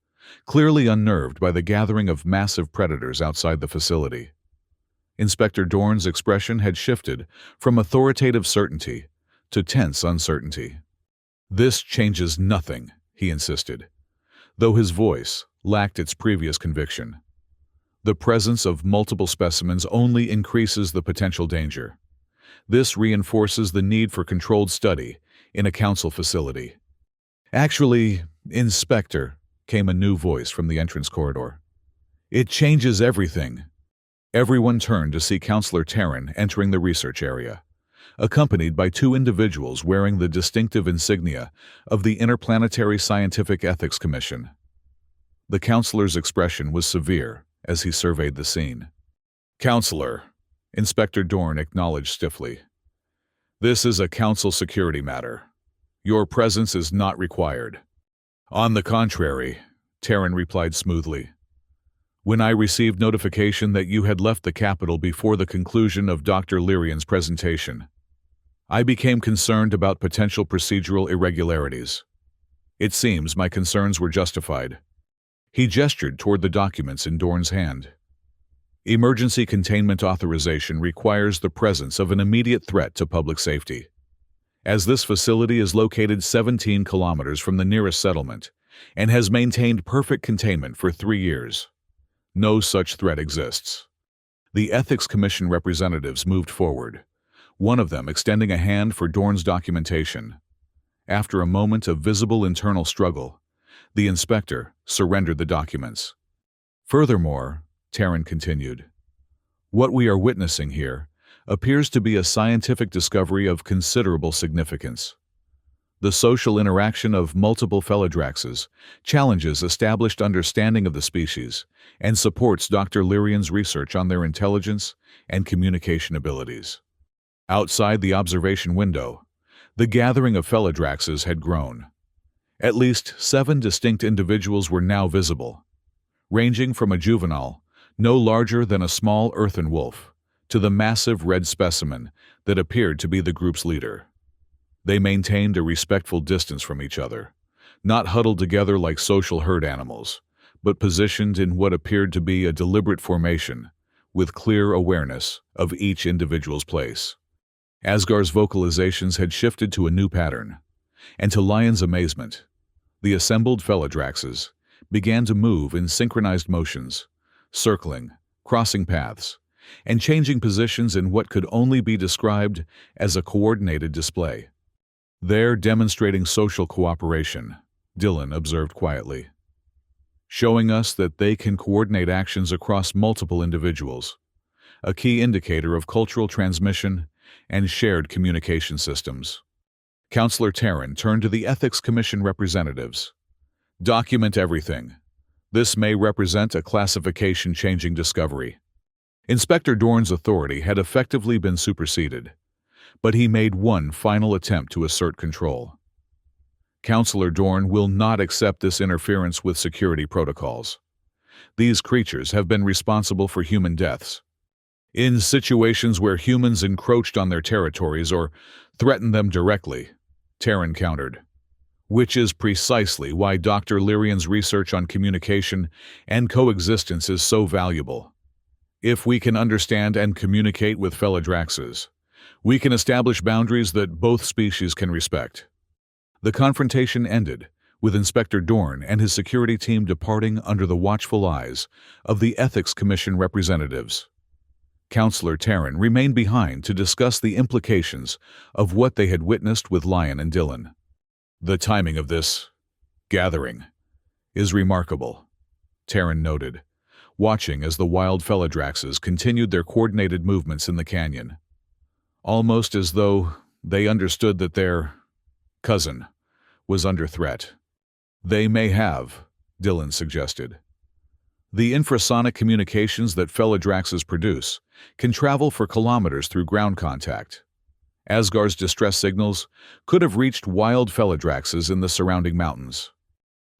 clearly unnerved by the gathering of massive predators outside the facility. Inspector Dorn's expression had shifted from authoritative certainty to tense uncertainty. This changes nothing, he insisted, though his voice lacked its previous conviction. The presence of multiple specimens only increases the potential danger. This reinforces the need for controlled study in a council facility. Actually, Inspector, came a new voice from the entrance corridor. It changes everything. Everyone turned to see Counselor Terran entering the research area, accompanied by two individuals wearing the distinctive insignia of the Interplanetary Scientific Ethics Commission. The counselor's expression was severe as he surveyed the scene. Counselor, Inspector Dorn acknowledged stiffly. This is a council security matter. Your presence is not required. On the contrary, Terran replied smoothly. When I received notification that you had left the capital before the conclusion of Dr. Lyrian's presentation, I became concerned about potential procedural irregularities. It seems my concerns were justified. He gestured toward the documents in Dorn's hand. Emergency containment authorization requires the presence of an immediate threat to public safety. As this facility is located 17 kilometers from the nearest settlement and has maintained perfect containment for 3 years, no such threat exists. The Ethics Commission representatives moved forward, one of them extending a hand for Dorn's documentation. After a moment of visible internal struggle, the inspector surrendered the documents. Furthermore, Terran continued, what we are witnessing here appears to be a scientific discovery of considerable significance. The social interaction of multiple Phaladraxes challenges established understanding of the species and supports Dr. Lyrian's research on their intelligence and communication abilities. Outside the observation window, the gathering of Phaladraxes had grown. At least 7 distinct individuals were now visible, ranging from a juvenile, no larger than a small earthen wolf, to the massive red specimen that appeared to be the group's leader. They maintained a respectful distance from each other, not huddled together like social herd animals, but positioned in what appeared to be a deliberate formation, with clear awareness of each individual's place. Asgar's vocalizations had shifted to a new pattern, and to Lion's amazement, the assembled Phaladraxes began to move in synchronized motions, circling, crossing paths, and changing positions in what could only be described as a coordinated display. They're demonstrating social cooperation, Dylan observed quietly, showing us that they can coordinate actions across multiple individuals, a key indicator of cultural transmission and shared communication systems. Counselor Terran turned to the Ethics Commission representatives. Document everything. This may represent a classification-changing discovery. Inspector Dorn's authority had effectively been superseded, but he made one final attempt to assert control. Counselor Dorn will not accept this interference with security protocols. These creatures have been responsible for human deaths. In situations where humans encroached on their territories or threatened them directly, Terran countered, which is precisely why Dr. Lyrian's research on communication and coexistence is so valuable. If we can understand and communicate with Phaladraxes, we can establish boundaries that both species can respect. The confrontation ended with Inspector Dorn and his security team departing under the watchful eyes of the Ethics Commission representatives. Counselor Taryn remained behind to discuss the implications of what they had witnessed with Lion and Dylan. "The timing of this gathering is remarkable," Taryn noted, watching as the wild Feladraxes continued their coordinated movements in the canyon. Almost as though they understood that their cousin was under threat. "They may have," Dylan suggested. "The infrasonic communications that Feladraxes produce can travel for kilometers through ground contact. Asgar's distress signals could have reached wild Feladraxes in the surrounding mountains."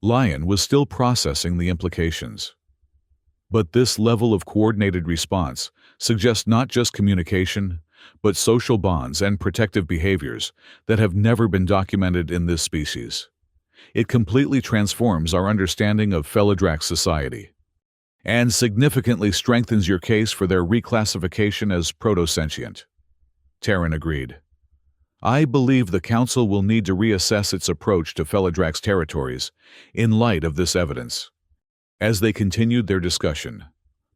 Lion was still processing the implications. But this level of coordinated response suggests not just communication, but social bonds and protective behaviors that have never been documented in this species. It completely transforms our understanding of Feladrax society, and significantly strengthens your case for their reclassification as proto-sentient. Taryn agreed. "I believe the Council will need to reassess its approach to Feladrax territories in light of this evidence." As they continued their discussion,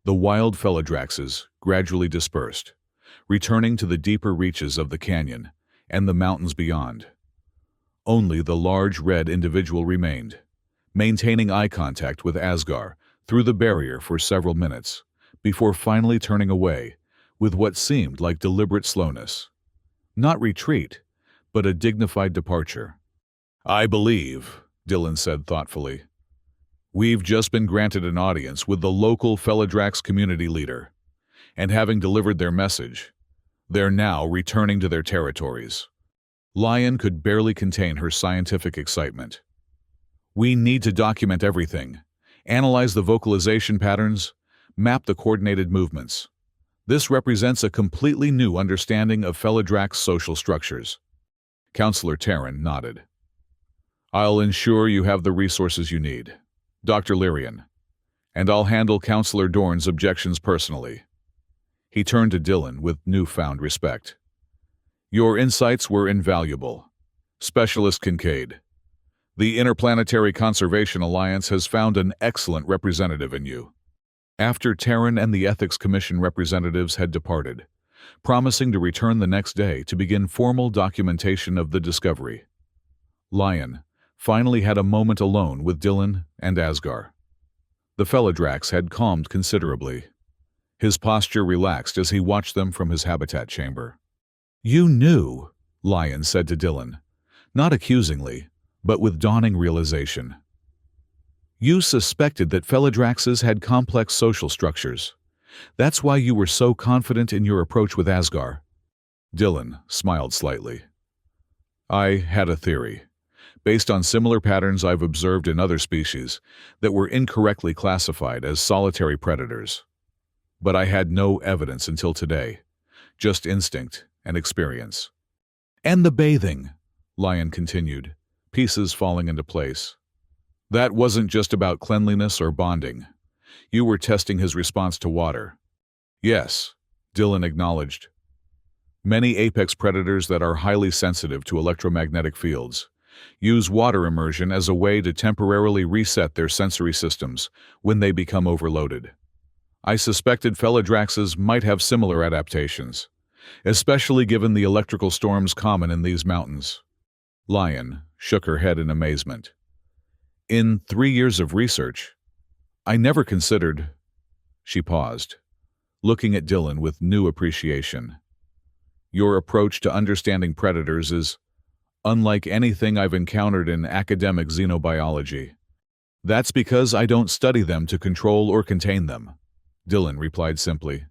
the wild Feladraxes gradually dispersed, returning to the deeper reaches of the canyon and the mountains beyond. Only the large red individual remained, maintaining eye contact with Asgar through the barrier for several minutes, before finally turning away with what seemed like deliberate slowness. Not retreat, but a dignified departure. "I believe," Dylan said thoughtfully, "we've just been granted an audience with the local Feladrax community leader, and having delivered their message, they're now returning to their territories." Lion could barely contain her scientific excitement. "We need to document everything, analyze the vocalization patterns, map the coordinated movements. This represents a completely new understanding of Feladrax social structures." Counselor Taryn nodded. "I'll ensure you have the resources you need, Dr. Lyrian, and I'll handle Counselor Dorn's objections personally." He turned to Dylan with newfound respect. "Your insights were invaluable. Specialist Kincaid, the Interplanetary Conservation Alliance has found an excellent representative in you." After Taryn and the Ethics Commission representatives had departed, promising to return the next day to begin formal documentation of the discovery, Lion finally had a moment alone with Dylan and Asgar. The Feladrax had calmed considerably. His posture relaxed as he watched them from his habitat chamber. "You knew," Lion said to Dylan, not accusingly, but with dawning realization. "You suspected that Feladraxes had complex social structures. That's why you were so confident in your approach with Asgar." Dylan smiled slightly. "I had a theory, based on similar patterns I've observed in other species that were incorrectly classified as solitary predators. But I had no evidence until today, just instinct and experience." "And the bathing," Lion continued, pieces falling into place. "That wasn't just about cleanliness or bonding. You were testing his response to water." "Yes," Dylan acknowledged. "Many apex predators that are highly sensitive to electromagnetic fields use water immersion as a way to temporarily reset their sensory systems when they become overloaded. I suspected Feladraxes might have similar adaptations, especially given the electrical storms common in these mountains." Lion shook her head in amazement. "In 3 years of research, I never considered—" She paused, looking at Dylan with new appreciation. "Your approach to understanding predators is unlike anything I've encountered in academic xenobiology." "That's because I don't study them to control or contain them," Dylan replied simply.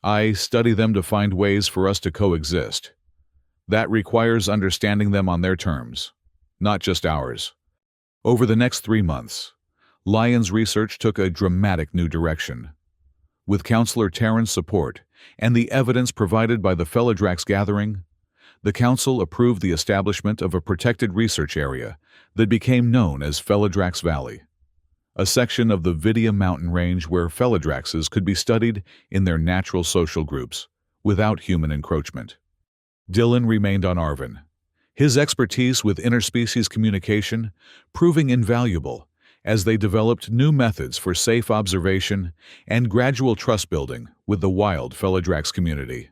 "I study them to find ways for us to coexist. That requires understanding them on their terms, not just ours." Over the next 3 months, Lion's research took a dramatic new direction. With Counselor Taryn's support and the evidence provided by the Feladrax gathering, the Council approved the establishment of a protected research area that became known as Feladrax Valley, a section of the Vidia mountain range where Feladraxes could be studied in their natural social groups, without human encroachment. Dylan remained on Arvin, his expertise with interspecies communication proving invaluable as they developed new methods for safe observation and gradual trust building with the wild Feladrax community.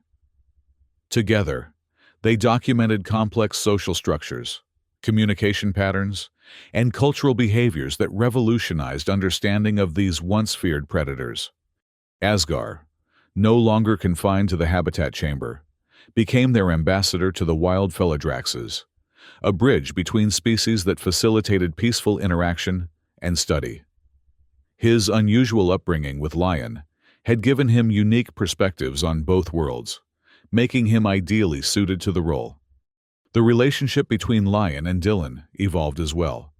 Together, they documented complex social structures, communication patterns, and cultural behaviors that revolutionized understanding of these once feared predators. Asgar, no longer confined to the habitat chamber, became their ambassador to the wild Feladraxes, a bridge between species that facilitated peaceful interaction and study. His unusual upbringing with Lion had given him unique perspectives on both worlds, making him ideally suited to the role. The relationship between Lion and Dylan evolved as well,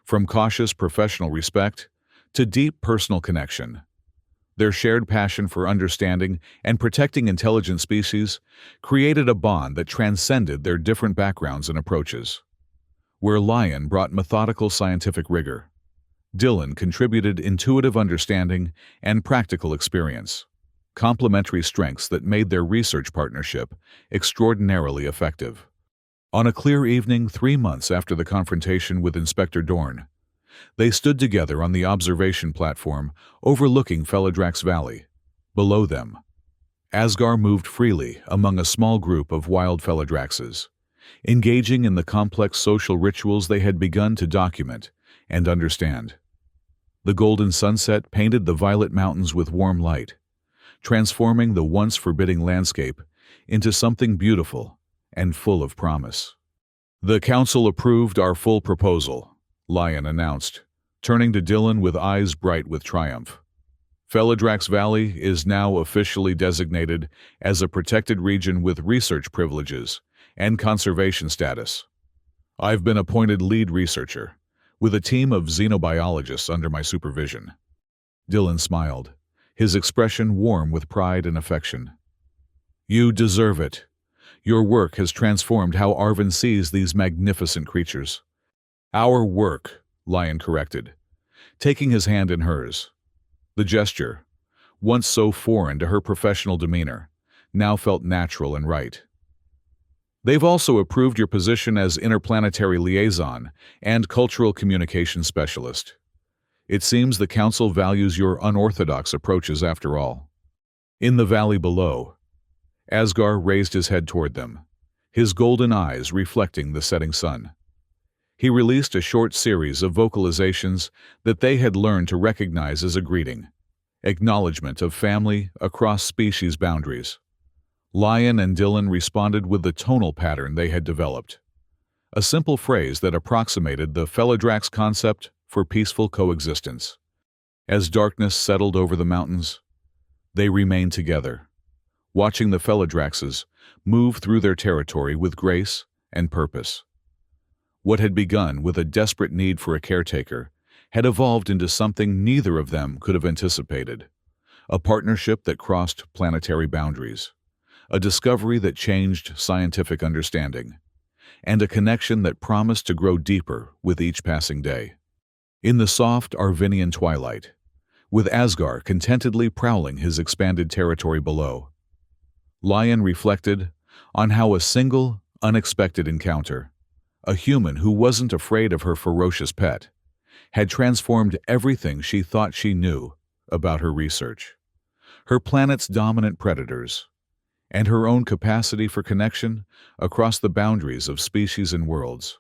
from cautious professional respect to deep personal connection. Their shared passion for understanding and protecting intelligent species created a bond that transcended their different backgrounds and approaches. Where Lion brought methodical scientific rigor, Dylan contributed intuitive understanding and practical experience, complementary strengths that made their research partnership extraordinarily effective. On a clear evening 3 months after the confrontation with Inspector Dorn, they stood together on the observation platform overlooking Feladrax Valley. Below them, Asgar moved freely among a small group of wild Feladraxes, engaging in the complex social rituals they had begun to document and understand. The golden sunset painted the violet mountains with warm light, transforming the once forbidding landscape into something beautiful and full of promise. "The council approved our full proposal," Lion announced, turning to Dylan with eyes bright with triumph. "Feladrax Valley is now officially designated as a protected region with research privileges and conservation status. I've been appointed lead researcher, with a team of xenobiologists under my supervision." Dylan smiled, his expression warm with pride and affection. "You deserve it. Your work has transformed how Arvin sees these magnificent creatures." "Our work," Lion corrected, taking his hand in hers. The gesture, once so foreign to her professional demeanor, now felt natural and right. "They've also approved your position as interplanetary liaison and cultural communication specialist. It seems the council values your unorthodox approaches after all." In the valley below, Asgar raised his head toward them, his golden eyes reflecting the setting sun. He released a short series of vocalizations that they had learned to recognize as a greeting, acknowledgement of family across species boundaries. Lion and Dylan responded with the tonal pattern they had developed, a simple phrase that approximated the Feladrax concept for peaceful coexistence. As darkness settled over the mountains, they remained together, watching the Feladraxes move through their territory with grace and purpose. What had begun with a desperate need for a caretaker had evolved into something neither of them could have anticipated, a partnership that crossed planetary boundaries, a discovery that changed scientific understanding, and a connection that promised to grow deeper with each passing day. In the soft Arvinian twilight, with Asgar contentedly prowling his expanded territory below, Lion reflected on how a single, unexpected encounter, a human who wasn't afraid of her ferocious pet, had transformed everything she thought she knew about her research, her planet's dominant predators, and her own capacity for connection across the boundaries of species and worlds.